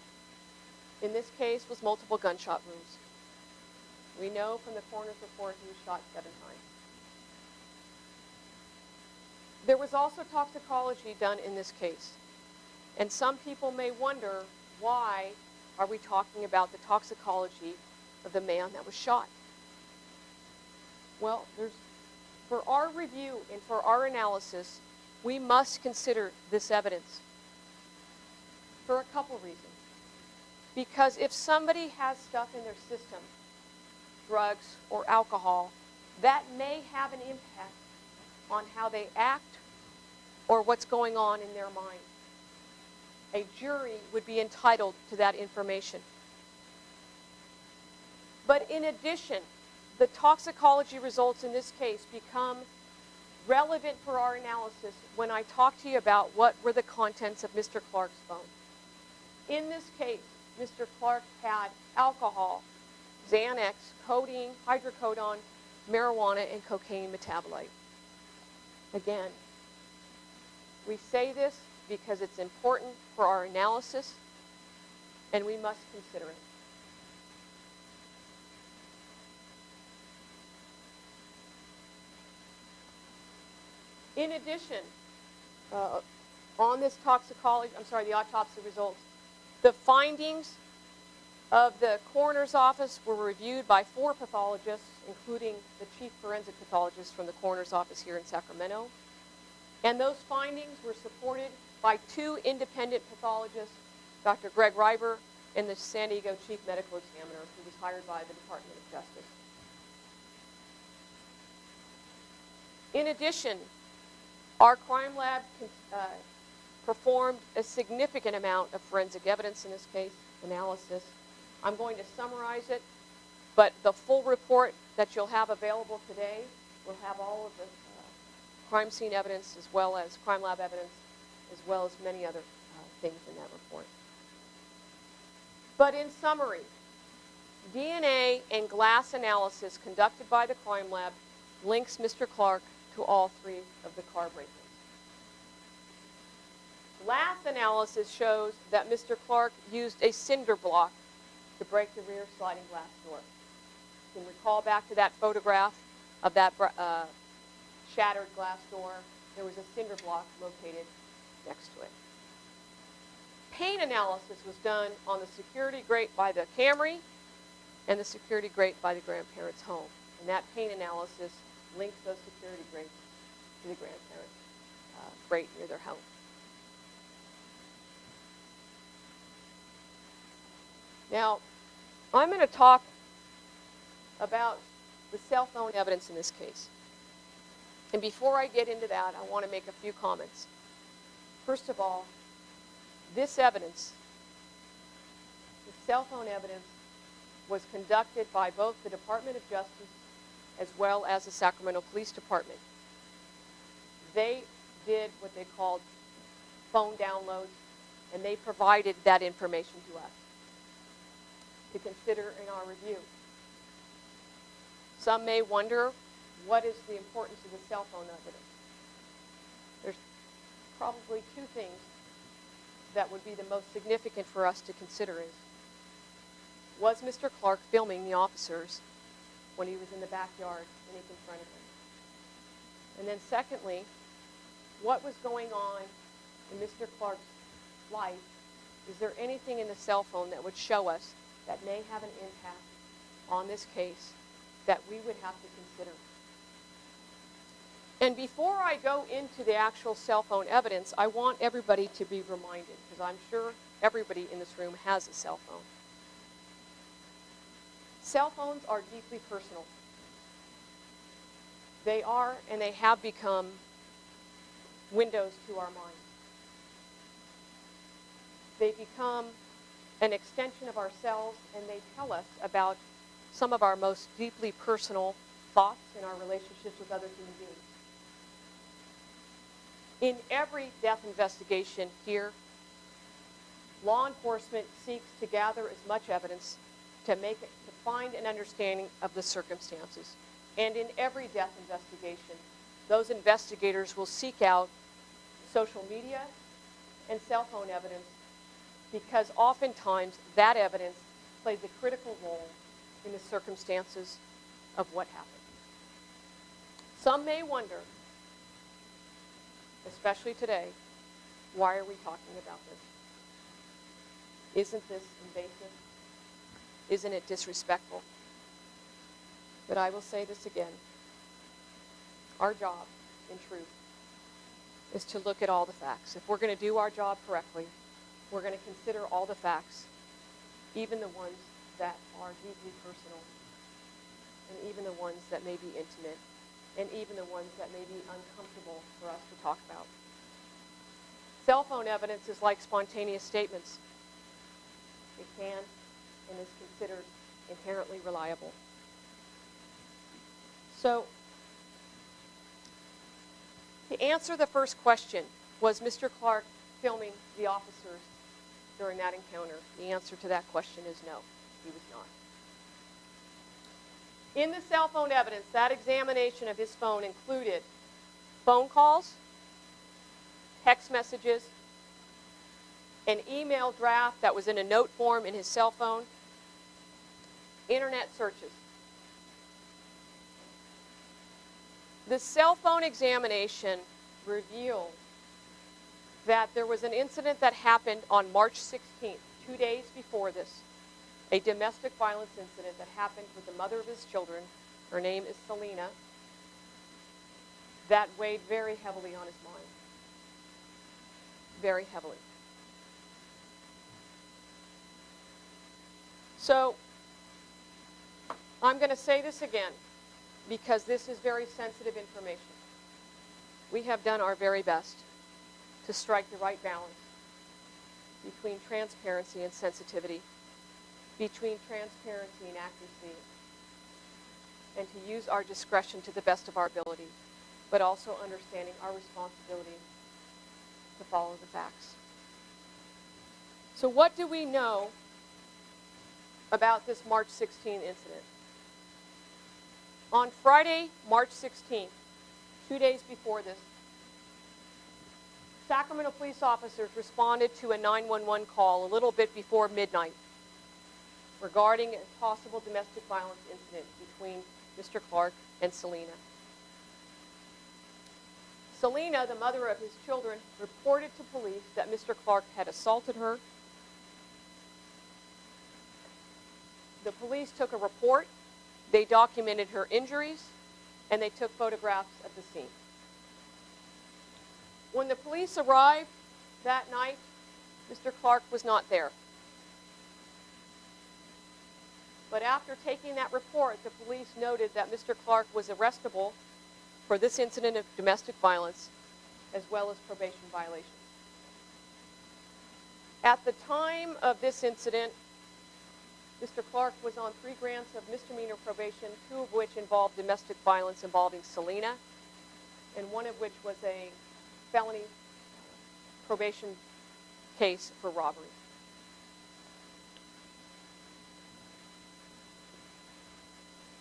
in this case was multiple gunshot wounds. We know from the coroner's report he was shot 7 times. There was also toxicology done in this case. And some people may wonder, why are we talking about the toxicology of the man that was shot? Well, for our review and for our analysis, we must consider this evidence for a couple reasons. Because if somebody has stuff in their system drugs, or alcohol, that may have an impact on how they act or what's going on in their mind. A jury would be entitled to that information. But in addition, the toxicology results in this case become relevant for our analysis when I talk to you about what were the contents of Mr. Clarke's phone. In this case, Mr. Clarke had alcohol, Xanax, codeine, hydrocodone, marijuana, and cocaine metabolite. Again, we say this because it's important for our analysis, and we must consider it. In addition, on this toxicology, the autopsy results, the findings of the coroner's office were reviewed by 4 pathologists, including the chief forensic pathologist from the coroner's office here in Sacramento. And those findings were supported by 2 independent pathologists, Dr. Greg Reiber and the San Diego chief medical examiner, who was hired by the Department of Justice. In addition, our crime lab performed a significant amount of forensic evidence in this case, analysis. I'm going to summarize it, but the full report that you'll have available today will have all of the crime scene evidence as well as crime lab evidence, as well as many other things in that report. But in summary, DNA and glass analysis conducted by the crime lab links Mr. Clarke to all 3 of the car break-ins. Glass analysis shows that Mr. Clarke used a cinder block to break the rear sliding glass door. You can recall back to that photograph of that shattered glass door. There was a cinder block located next to it. Paint analysis was done on the security grate by the Camry and the security grate by the grandparents' home. And that paint analysis links those security grates to the grandparents' grate near their home. Now, I'm going to talk about the cell phone evidence in this case. And before I get into that, I want to make a few comments. First of all, this evidence, the cell phone evidence, was conducted by both the Department of Justice as well as the Sacramento Police Department. They did what they called phone downloads, and they provided that information to us to consider in our review. Some may wonder, what is the importance of the cell phone evidence? There's probably 2 things that would be the most significant for us to consider is, was Mr. Clarke filming the officers when he was in the backyard and he confronted them? And then secondly, what was going on in Mr. Clarke's life? Is there anything in the cell phone that would show us that may have an impact on this case that we would have to consider? And before I go into the actual cell phone evidence, I want everybody to be reminded, because I'm sure everybody in this room has a cell phone. Cell phones are deeply personal. They are, and they have become, windows to our minds. They become an extension of ourselves, and they tell us about some of our most deeply personal thoughts in our relationships with other human beings. In every death investigation here, law enforcement seeks to gather as much evidence to find an understanding of the circumstances. And in every death investigation, those investigators will seek out social media and cell phone evidence, because oftentimes that evidence plays a critical role in the circumstances of what happened. Some may wonder, especially today, why are we talking about this? Isn't this invasive? Isn't it disrespectful? But I will say this again. Our job, in truth, is to look at all the facts. If we're going to do our job correctly, we're going to consider all the facts, even the ones that are deeply personal and even the ones that may be intimate, and even the ones that may be uncomfortable for us to talk about. Cell phone evidence is like spontaneous statements. It can and is considered inherently reliable. So, to answer the first question, was Mr. Clarke filming the officers during that encounter? The answer to that question is no, he was not. In the cell phone evidence, that examination of his phone included phone calls, text messages, an email draft that was in a note form in his cell phone, internet searches. The cell phone examination revealed that there was an incident that happened on March 16th, 2 days before this, a domestic violence incident that happened with the mother of his children. Her name is Selena. That weighed very heavily on his mind. Very heavily. So, I'm going to say this again, because this is very sensitive information. We have done our very best to strike the right balance between transparency and sensitivity, between transparency and accuracy, and to use our discretion to the best of our ability, but also understanding our responsibility to follow the facts. So what do we know about this March 16th incident? On Friday, March 16th, 2 days before this, Sacramento police officers responded to a 911 call a little bit before midnight regarding a possible domestic violence incident between Mr. Clarke and Selena. Selena, the mother of his children, reported to police that Mr. Clarke had assaulted her. The police took a report, they documented her injuries, and they took photographs of the scene. When the police arrived that night, Mr. Clarke was not there. But after taking that report, the police noted that Mr. Clarke was arrestable for this incident of domestic violence, as well as probation violations. At the time of this incident, Mr. Clarke was on 3 grants of misdemeanor probation, 2 of which involved domestic violence involving Selena, and 1 of which was a felony probation case for robbery.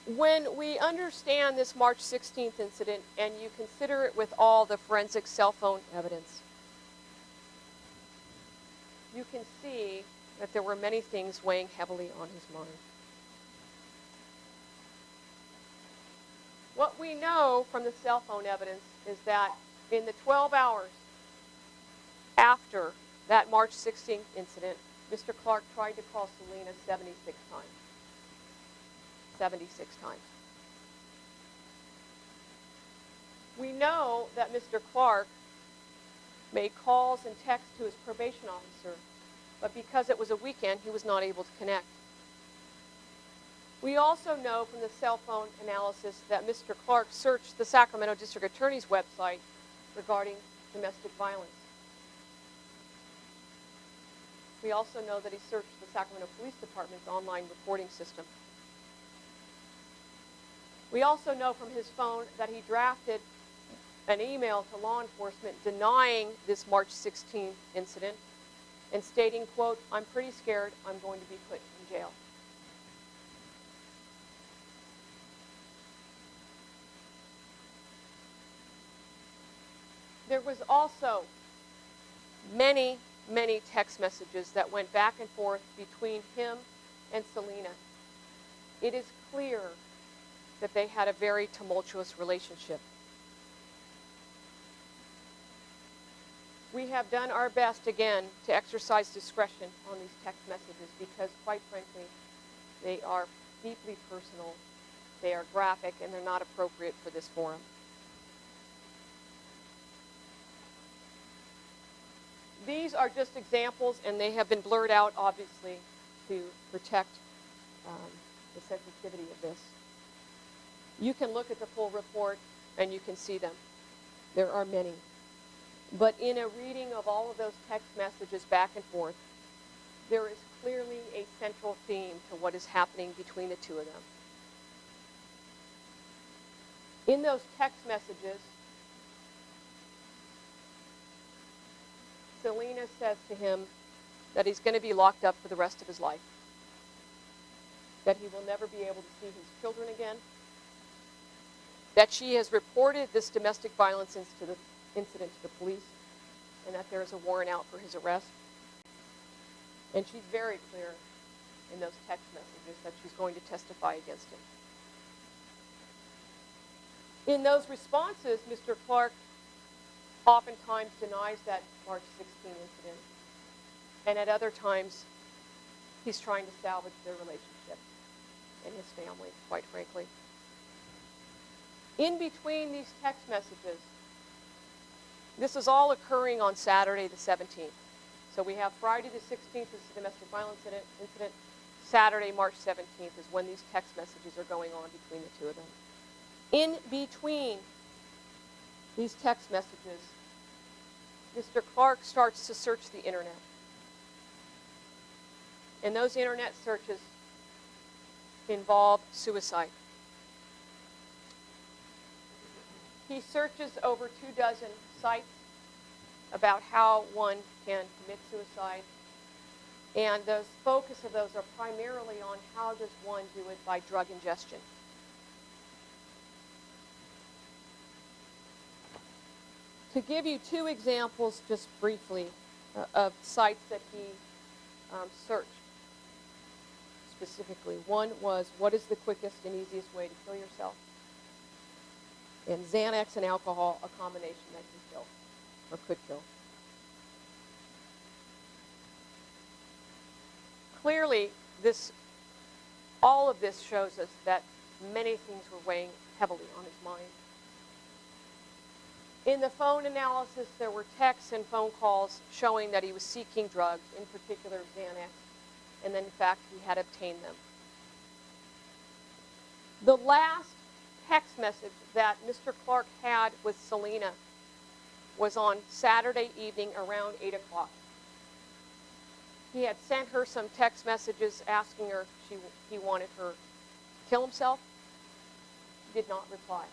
When we understand this March 16th incident and you consider it with all the forensic cell phone evidence, you can see that there were many things weighing heavily on his mind. What we know from the cell phone evidence is that in the 12 hours after that March 16th incident, Mr. Clarke tried to call Selena 76 times. 76 times. We know that Mr. Clarke made calls and texts to his probation officer, but because it was a weekend, he was not able to connect. We also know from the cell phone analysis that Mr. Clarke searched the Sacramento District Attorney's website regarding domestic violence. We also know that he searched the Sacramento Police Department's online reporting system. We also know from his phone that he drafted an email to law enforcement denying this March 16th incident and stating, quote, "I'm pretty scared I'm going to be put in jail." There was also many, many text messages that went back and forth between him and Selena. It is clear that they had a very tumultuous relationship. We have done our best, again, to exercise discretion on these text messages because, quite frankly, they are deeply personal, they are graphic, and they're not appropriate for this forum. These are just examples, and they have been blurred out, obviously, to protect the sensitivity of this. You can look at the full report and you can see them. There are many. But in a reading of all of those text messages back and forth, there is clearly a central theme to what is happening between the two of them. In those text messages, Selena says to him that he's going to be locked up for the rest of his life, that he will never be able to see his children again, that she has reported this domestic violence incident to the police, and that there is a warrant out for his arrest. And she's very clear in those text messages that she's going to testify against him. In those responses, Mr. Clarke oftentimes denies that March 16 incident, and at other times, he's trying to salvage their relationship and his family, quite frankly. In between these text messages, this is all occurring on Saturday the 17th. So we have Friday the 16th is the domestic violence incident. Saturday, March 17th is when these text messages are going on between the two of them. In between these text messages, Mr. Clarke starts to search the internet. And those internet searches involve suicide. He searches over 24 sites about how one can commit suicide. And the focus of those are primarily on how does one do it by drug ingestion. To give you two examples, just briefly, of sites that he searched specifically. One was, what is the quickest and easiest way to kill yourself? And Xanax and alcohol, a combination that can kill, or could kill. Clearly, all of this shows us that many things were weighing heavily on his mind. In the phone analysis, there were texts and phone calls showing that he was seeking drugs, in particular Xanax, and then in fact he had obtained them. The last text message that Mr. Clarke had with Selena was on Saturday evening around 8 o'clock. He had sent her some text messages asking her if he wanted her to kill himself. She did not reply.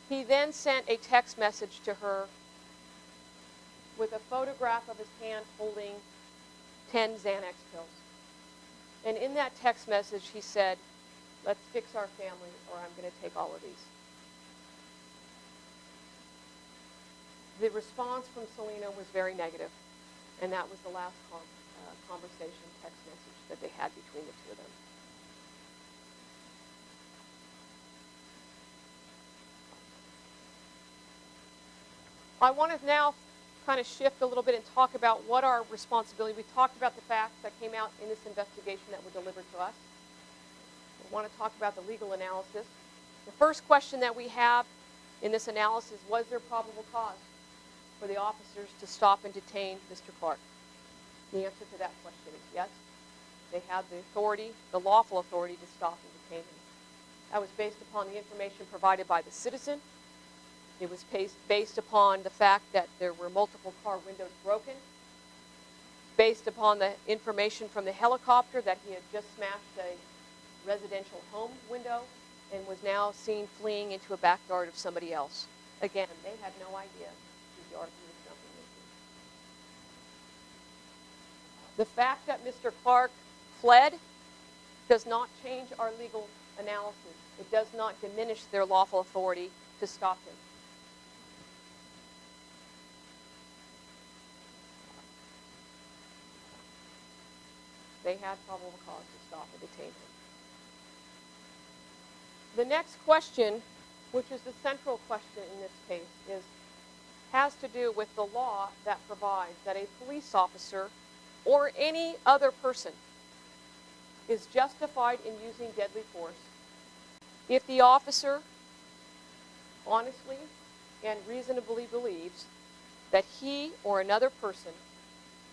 He then sent a text message to her with a photograph of his hand holding 10 Xanax pills. And in that text message, he said, "Let's fix our family or I'm going to take all of these." The response from Selena was very negative, and that was the last conversation, text message that they had between the two of them. I want to now kind of shift a little bit and talk about what our responsibility. We talked about the facts that came out in this investigation that were delivered to us. We want to talk about the legal analysis. The first question that we have in this analysis, was there probable cause for the officers to stop and detain Mr. Clarke? The answer to that question is yes. They had the authority, the lawful authority, to stop and detain him. That was based upon the information provided by the citizen. It was based upon the fact that there were multiple car windows broken, based upon the information from the helicopter that he had just smashed a residential home window and was now seen fleeing into a backyard of somebody else. Again, they had no idea whose yard he was jumping into. The fact that Mr. Clarke fled does not change our legal analysis. It does not diminish their lawful authority to stop him. They had probable cause to stop and detain him. The next question, which is the central question in this case, has to do with the law that provides that a police officer or any other person is justified in using deadly force if the officer honestly and reasonably believes that he or another person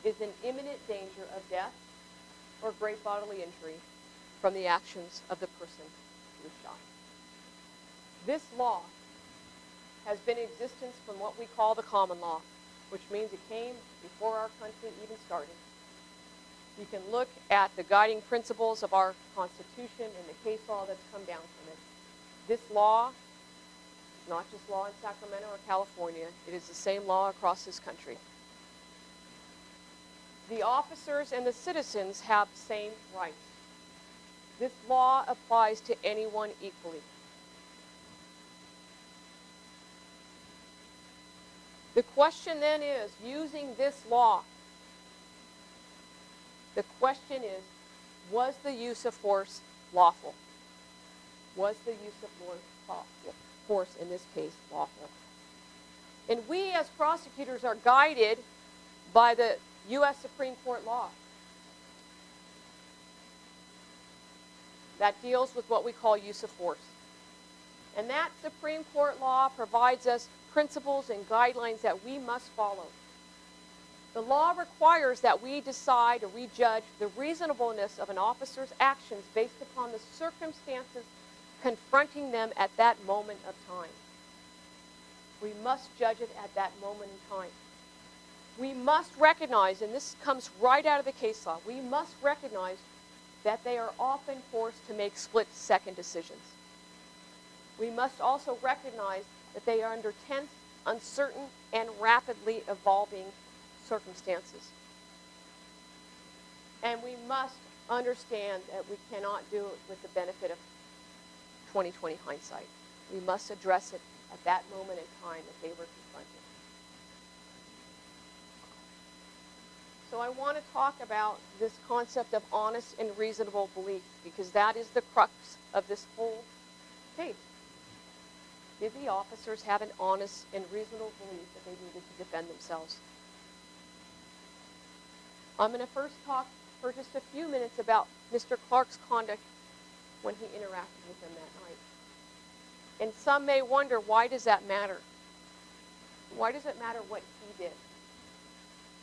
is in imminent danger of death or great bodily injury from the actions of the person who was shot. This law has been in existence from what we call the common law, which means it came before our country even started. You can look at the guiding principles of our Constitution and the case law that's come down from it. This law is not just law in Sacramento or California. It is the same law across this country. The officers and the citizens have the same rights. This law applies to anyone equally. The question then is, using this law, the question is, was the use of force lawful? Was the use of force in this case lawful? And we as prosecutors are guided by the U.S. Supreme Court law that deals with what we call use of force. And that Supreme Court law provides us principles and guidelines that we must follow. The law requires that we decide or we judge the reasonableness of an officer's actions based upon the circumstances confronting them at that moment of time. We must judge it at that moment in time. We must recognize, and this comes right out of the case law, we must recognize that they are often forced to make split-second decisions. We must also recognize that they are under tense, uncertain, and rapidly evolving circumstances. And we must understand that we cannot do it with the benefit of 20/20 hindsight. We must address it at that moment in time that they were confronted. So I want to talk about this concept of honest and reasonable belief, because that is the crux of this whole case. Did the officers have an honest and reasonable belief that they needed to defend themselves? I'm going to first talk for just a few minutes about Mr. Clarke's conduct when he interacted with them that night. And some may wonder, why does that matter? Why does it matter what he did?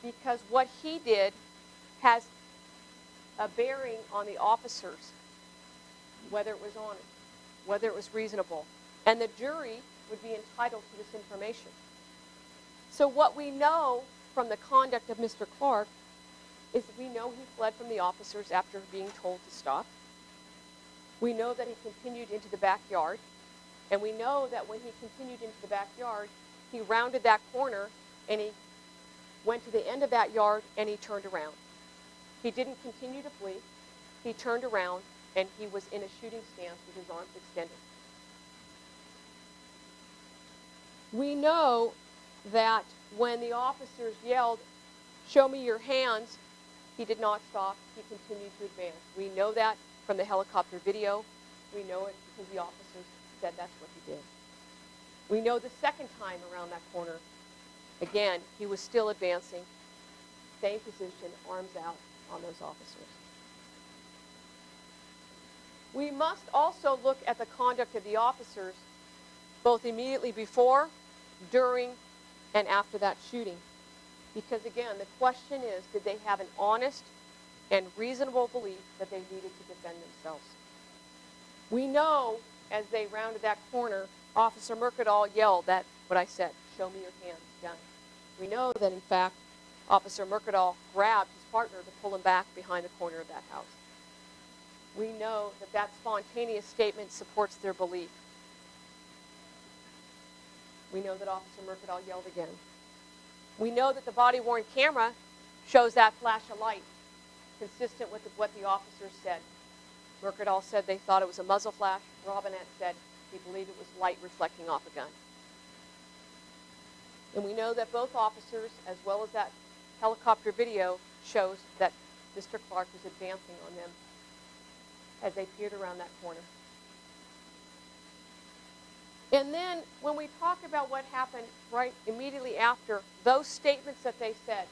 Because what he did has a bearing on the officers, whether it was honest, whether it was reasonable. And the jury would be entitled to this information. So what we know from the conduct of Mr. Clarke is that we know he fled from the officers after being told to stop. We know that he continued into the backyard. And we know that when he continued into the backyard, he rounded that corner and he went to the end of that yard and he turned around. He didn't continue to flee. He turned around and he was in a shooting stance with his arms extended. We know that when the officers yelled, "Show me your hands," he did not stop. He continued to advance. We know that from the helicopter video. We know it because the officers said that's what he did. We know the second time around that corner, again, he was still advancing, same position, arms out on those officers. We must also look at the conduct of the officers both immediately before, during, and after that shooting. Because again, the question is, did they have an honest and reasonable belief that they needed to defend themselves? We know as they rounded that corner, Officer Mercadal yelled that, what I said, "Show me your hands, gun." We know that in fact, Officer Mercadal grabbed his partner to pull him back behind the corner of that house. We know that that spontaneous statement supports their belief. We know that Officer Mercadal yelled again. We know that the body-worn camera shows that flash of light, consistent with what the officers said. Mercadal said they thought it was a muzzle flash. Robinette said he believed it was light reflecting off a gun. And we know that both officers, as well as that helicopter video, shows that Mr. Clarke was advancing on them as they peered around that corner. And then when we talk about what happened right immediately after, those statements that they said,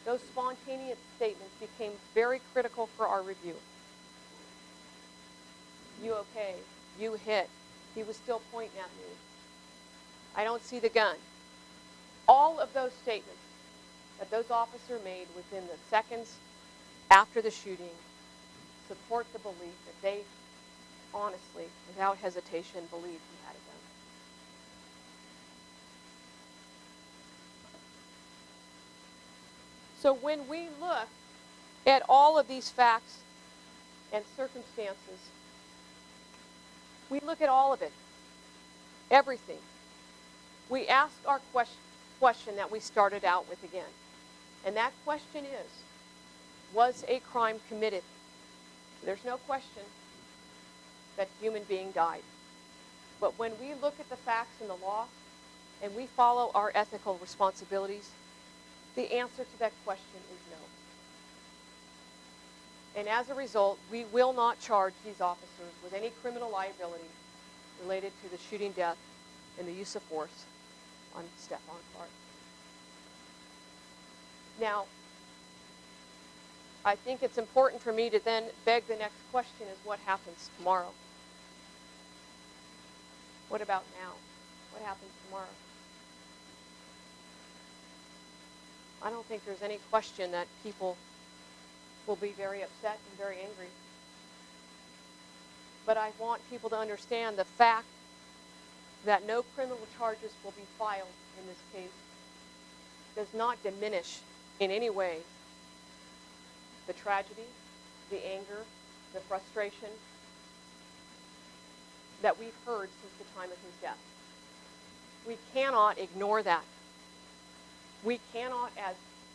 those spontaneous statements became very critical for our review. "You okay? You hit. He was still pointing at me. I don't see the gun." All of those statements that those officers made within the seconds after the shooting support the belief that they honestly, without hesitation, believed he had a gun. So when we look at all of these facts and circumstances, we look at all of it, everything. We ask our question that we started out with again. And that question is, was a crime committed? There's no question that a human being died. But when we look at the facts and the law, and we follow our ethical responsibilities, the answer to that question is no. And as a result, we will not charge these officers with any criminal liability related to the shooting death and the use of force on Stephon Clark. Now, I think it's important for me to then beg the next question is what happens tomorrow? What about now? What happens tomorrow? I don't think there's any question that people will be very upset and very angry. But I want people to understand the fact that no criminal charges will be filed in this case does not diminish in any way the tragedy, the anger, the frustration that we've heard since the time of his death. We cannot ignore that. We cannot, as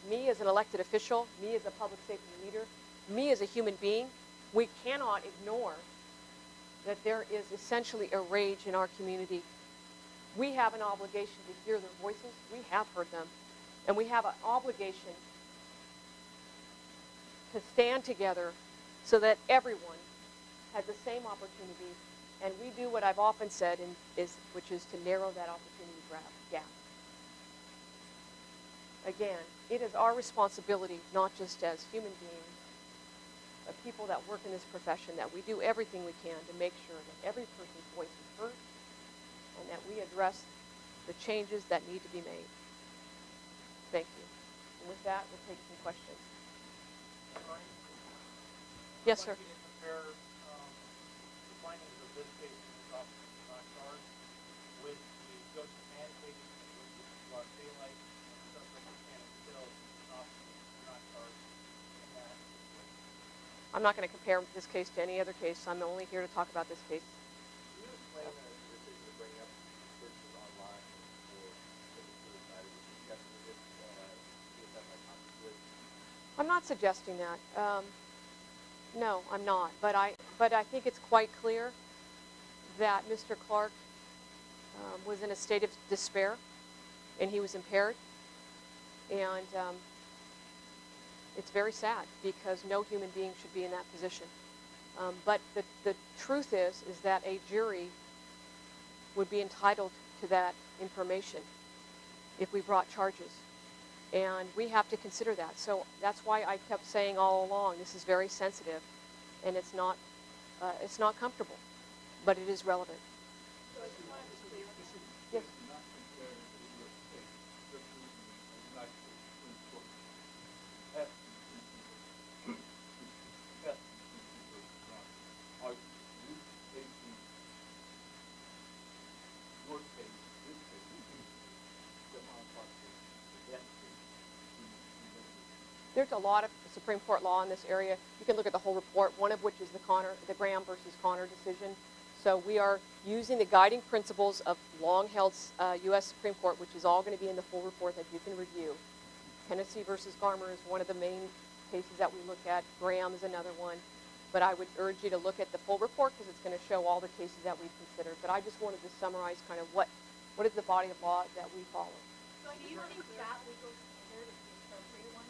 me as an elected official, me as a public safety leader, me as a human being, we cannot ignore that there is essentially a rage in our community. We have an obligation to hear their voices. We have heard them. And we have an obligation to stand together so that everyone has the same opportunity. And we do what I've often said, which is to narrow that opportunity gap. Again, it is our responsibility, not just as human beings, but people that work in this profession, that we do everything we can to make sure that every person's voice is heard and that we address the changes that need to be made. Thank you. And with that, we'll take some questions. Yes, sir. I'd like you to compare the findings of this case in this officer not charged with the Joseph Mann case and with the broad daylight and stuff like that, and still an officer not charged in that situation. I'm not going to compare this case to any other case. I'm only here to talk about this case. Can you explain the decision to bring up searches online for suicide? Is it suggesting that suicide might conflict? I'm not suggesting that. No, I'm not. But I think it's quite clear that Mr. Clarke was in a state of despair, and he was impaired. And it's very sad because no human being should be in that position. But the truth is that a jury would be entitled to that information if we brought charges. And we have to consider that. So that's why I kept saying all along, this is very sensitive, and it's not comfortable, but it is relevant. Yes. There's a lot of Supreme Court law in this area. You can look at the whole report, one of which is the Graham versus Connor decision. So we are using the guiding principles of long-held U.S. Supreme Court, which is all going to be in the full report that you can review. Tennessee versus Garmer is one of the main cases that we look at. Graham is another one. But I would urge you to look at the full report because it's going to show all the cases that we've considered. But I just wanted to summarize kind of what is the body of law that we follow. So do you think that legal standard is the appropriate one,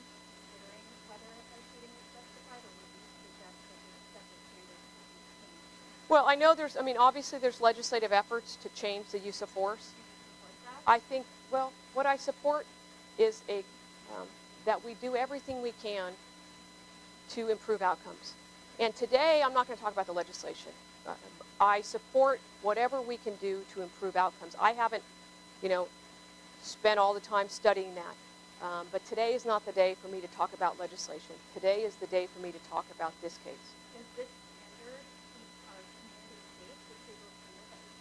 considering whether a shooting is justified, or would you suggest that the separate standard be changed? Well, I know obviously there's legislative efforts to change the use of force. Do you support that? I think, well, what I support is that we do everything we can to improve outcomes. And today, I'm not going to talk about the legislation. I support whatever we can do to improve outcomes. I haven't, spent all the time studying that. But today is not the day for me to talk about legislation. Today is the day for me to talk about this case. Does this standard keep our community safe, the legal standard that we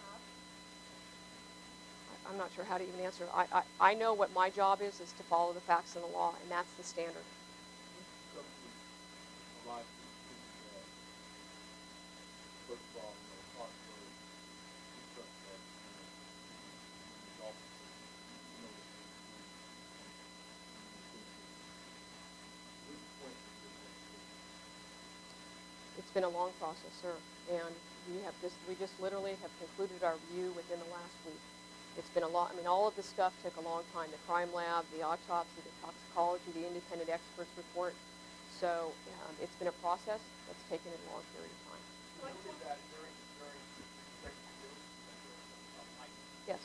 have? I'm not sure how to even answer. I know what my job is to follow the facts and the law, and that's the standard. A lot of people, first of all, Clarke It's been a long process, sir, and we just literally have concluded our review within the last week. It's been a lot. I mean, all of this stuff took a long time. The crime lab, the autopsy, the toxicology, the independent experts report. So it's been a process that's taken a long period of time. Yes.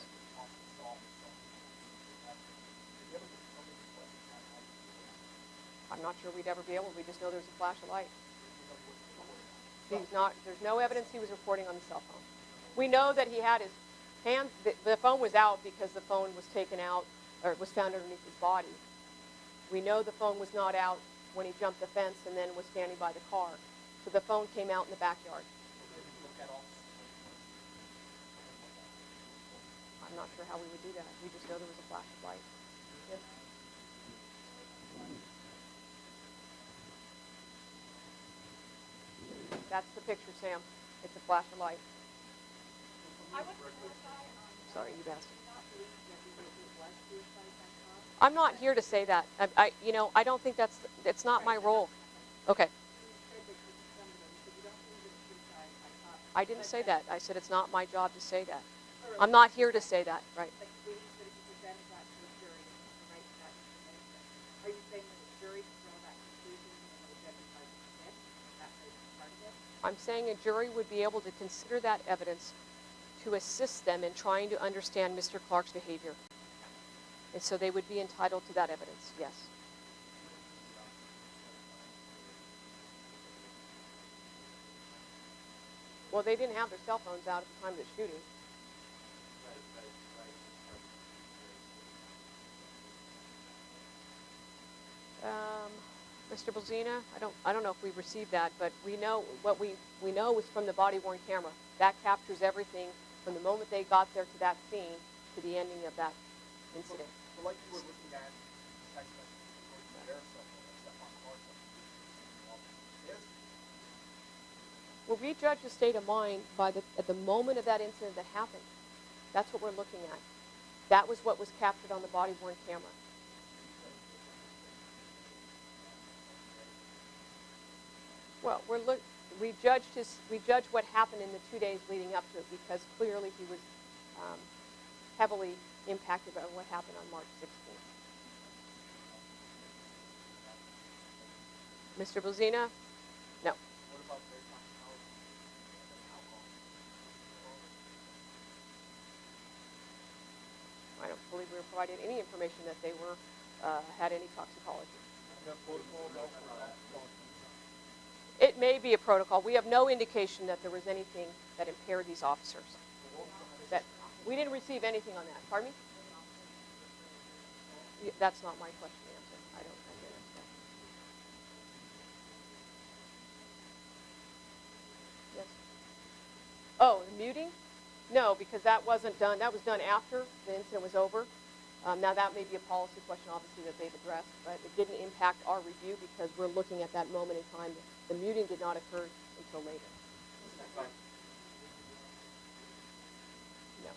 I'm not sure we'd ever be able. We just know there's a flash of light. There's no evidence he was reporting on the cell phone. We know that he had his hand, the phone was out because the phone was taken out, or was found underneath his body. We know the phone was not out when he jumped the fence and then was standing by the car. So the phone came out in the backyard. I'm not sure how we would do that. We just know there was a flash of light. Yes. That's the picture, Sam. It's a flash of light. Sorry, you asked. I'm not here to say that. I don't think it's not my role. Okay. I didn't say that. I said it's not my job to say that. I'm not here to say that, right? I'm saying a jury would be able to consider that evidence to assist them in trying to understand Mr. Clarke's behavior. And so they would be entitled to that evidence, yes. Well, they didn't have their cell phones out at the time of the shooting. Mr. Blazina, I don't know if we received that, but we know what we know is from the body-worn camera. That captures everything from the moment they got there to that scene to the ending of that incident. So like you were looking at text messages from their cell phone, Stephon Clark shooting. Well, we judge the state of mind at the moment of that incident that happened. That's what we're looking at. That was what was captured on the body-worn camera. Well, we judged what happened in the 2 days leading up to it because clearly he was heavily impacted by what happened on March 16th. Mr. Blazina? No. What about their toxicology and alcohol? I don't believe we were provided any information that they had any toxicology. No protocol, no for It may be a protocol. We have no indication that there was anything that impaired these officers. We didn't receive anything on that. Pardon me? That's not my question to answer. I can't answer that. Yes. Oh, the muting? No, because that wasn't done. That was done after the incident was over. Now that may be a policy question, obviously, that they've addressed, but it didn't impact our review because we're looking at that moment in time. The muting did not occur until later. No.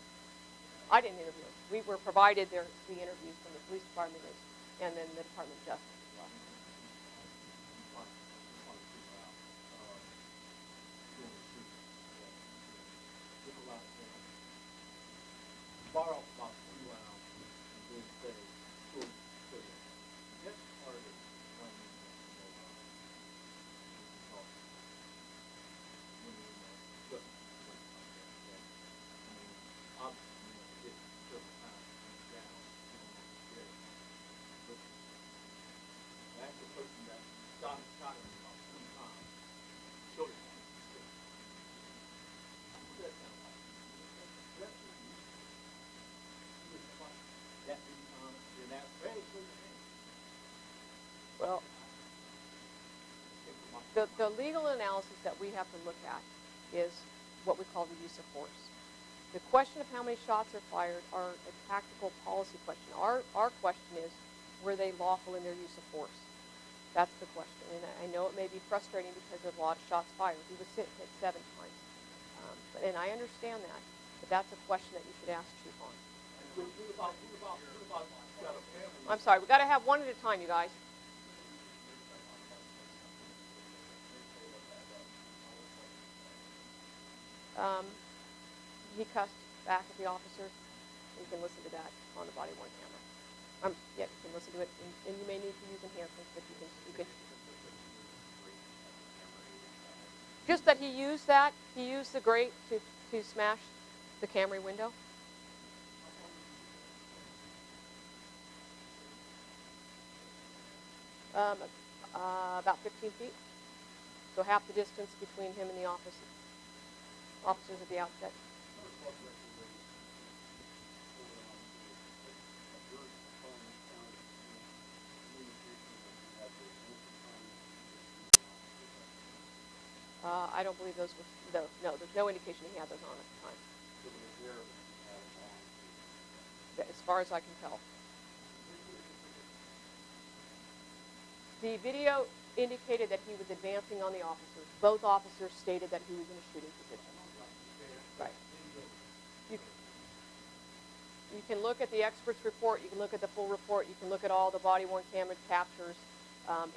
I didn't interview them. We were provided the interviews from the police department and then the Department of Justice as well. Far off about 2 rounds and then say, short, that's part of it. That's the person that shot him about 3 times. Showed him. What does that sound like? Well, the legal analysis that we have to look at is what we call the use of force. The question of how many shots are fired are a tactical policy question. Our question is, were they lawful in their use of force? That's the question. And I know it may be frustrating because there's a lot of shots fired. He was hit 7 times. And I understand that, but that's a question that you should ask Chief on. I'm sorry, we've got to have one at a time, you guys. He cussed back at the officer. You can listen to that on the body-worn camera. Yeah, you can listen to it, and you may need to use enhancements, but you can. Just that he used the grate to smash the Camry window. About 15 feet. So half the distance between him and the officers at the outset. I don't believe those were, no, there's no indication he had those on at the time. As far as I can tell. The video indicated that he was advancing on the officers. Both officers stated that he was in a shooting position. Right. You can look at the expert's report, you can look at the full report, you can look at all the body-worn camera captures.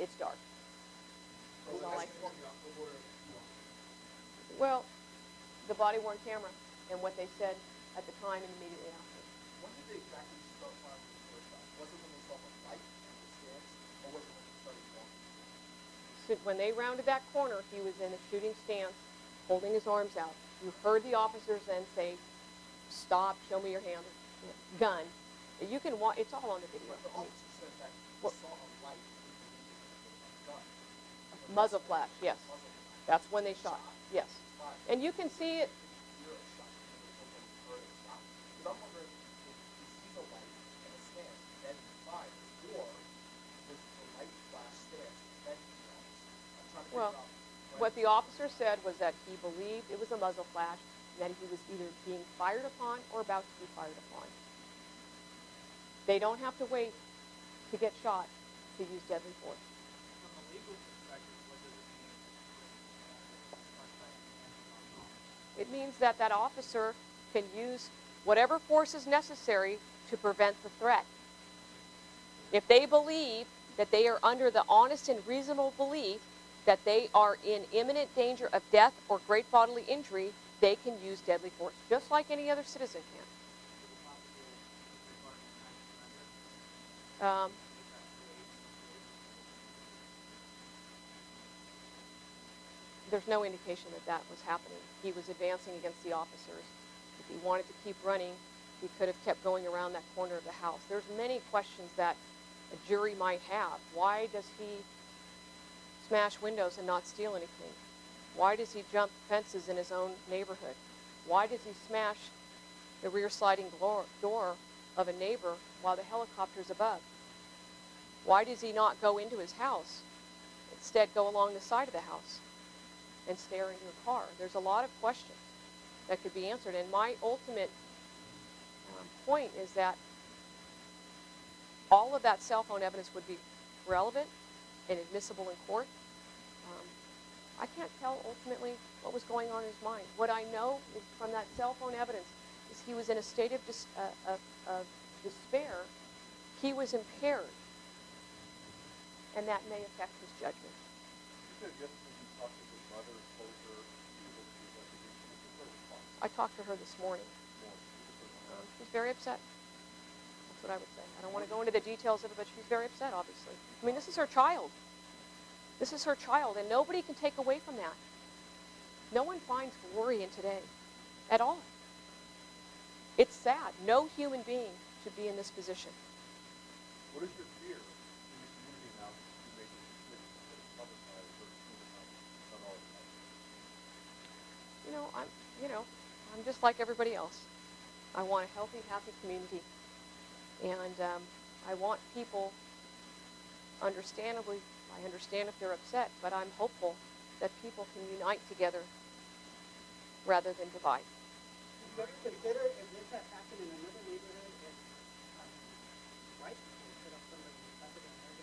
It's dark. That's all I can. Well, the body-worn camera and what they said at the time and immediately after. When did they exactly start firing the first shot? Was it when they saw the light and the stance, or was it when they started walking? So when they rounded that corner, he was in a shooting stance, holding his arms out. You heard the officers then say, "Stop! Show me your hand, gun." You can watch. It's all on the video. The officer said that he saw a light and a gun. Muzzle flash, yes. That's when they shot. Yes. And you can see it. Because I'm wondering if he sees a light and a stance, then he fires, or does the light flash stance, then he fires? I'm trying to figure Well, out. what the officer said was that he believed it was a muzzle flash, and that he was either being fired upon or about to be fired upon. They don't have to wait to get shot to use deadly force. From a legal perspective, what does it mean? It means that that officer can use whatever force is necessary to prevent the threat. If they believe that they are under the honest and reasonable belief that they are in imminent danger of death or great bodily injury, they can use deadly force, just like any other citizen can. There's no indication that that was happening. He was advancing against the officers. If he wanted to keep running, he could have kept going around that corner of the house. There's many questions that a jury might have. Why does he smash windows and not steal anything? Why does he jump fences in his own neighborhood? Why does he smash the rear sliding door of a neighbor while the helicopter's above? Why does he not go into his house? Instead, go along the side of the house and stare into a car? There's a lot of questions that could be answered. And my ultimate point is that all of that cell phone evidence would be relevant and admissible in court. I can't tell ultimately what was going on in his mind. What I know is from that cell phone evidence is he was in a state of despair. He was impaired, and that may affect his judgment. You said yesterday you talked to his mother, told her he was the investigation. I talked to her this morning. She's very upset. That's what I would say. I don't want to go into the details of it, but she's very upset, obviously. I mean, this is her child. This is her child, and nobody can take away from that. No one finds glory in today at all. It's sad. No human being should be in this position. What is your fear in the community now that you make this decision to publicize or on all of that? I'm just like everybody else. I want a healthy, happy community. And I want people, understandably, I understand if they're upset, but I'm hopeful that people can unite together rather than divide. you ever consider if this had happened in another neighborhood and white people set up somebody who happened in America,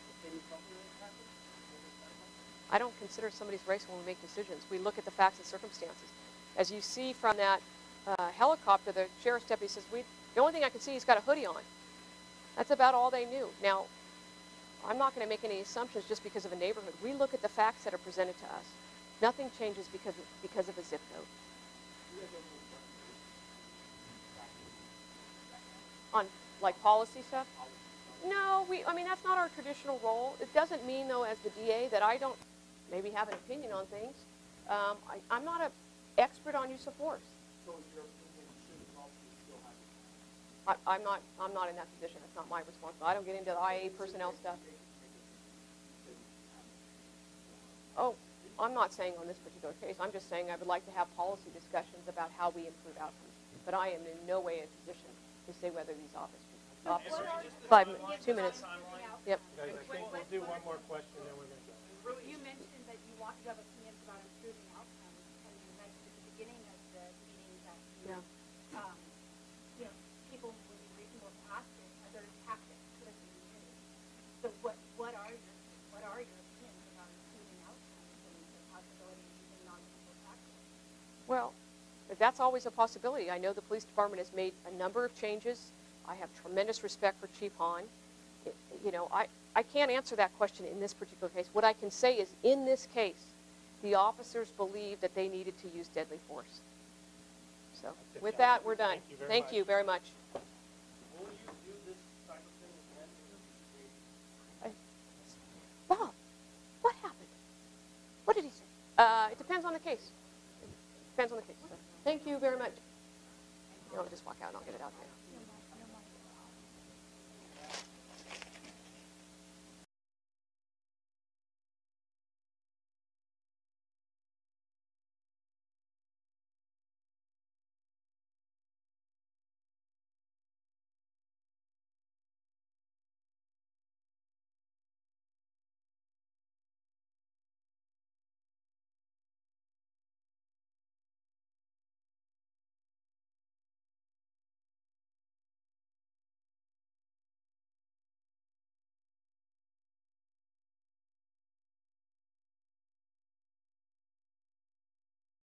the same something like that happened? I don't consider somebody's race when we make decisions. We look at the facts and circumstances. As you see from that helicopter, the sheriff's deputy says, the only thing I can see, he's got a hoodie on. That's about all they knew. Now, I'm not going to make any assumptions just because of a neighborhood. We look at the facts that are presented to us. Nothing changes because of a zip code. On, like, policy stuff? No, I mean, that's not our traditional role. It doesn't mean, though, as the DA, that I don't maybe have an opinion on things. I'm not an expert on use of force. So in your opinion, should the officer still have to? I'm not in that position. It's not my responsibility. I don't get into the IA personnel stuff. Oh, I'm not saying on this particular case. I'm just saying I would like to have policy discussions about how we improve outcomes. But I am in no way in a position to say whether these officers 2 minutes. Yep. Guys, I think we'll do one more question, then we're going to go. You mentioned that you have opinions about improving outcomes, and you mentioned at the beginning of the meeting that people would be reasonable to ask if other tactics could have been used. So what are your opinions about improving outcomes and the possibility of using non-lethal tactics? Well, that's always a possibility. I know the police department has made a number of changes. I have tremendous respect for Chief Hahn. I can't answer that question in this particular case. What I can say is, in this case, the officers believed that they needed to use deadly force. So, with that, we're done. Thank you very much. Will you do this type of thing again? Bob, what happened? What did he say? It depends on the case. It depends on the case. So, thank you very much. I'll just walk out and I'll get it out there.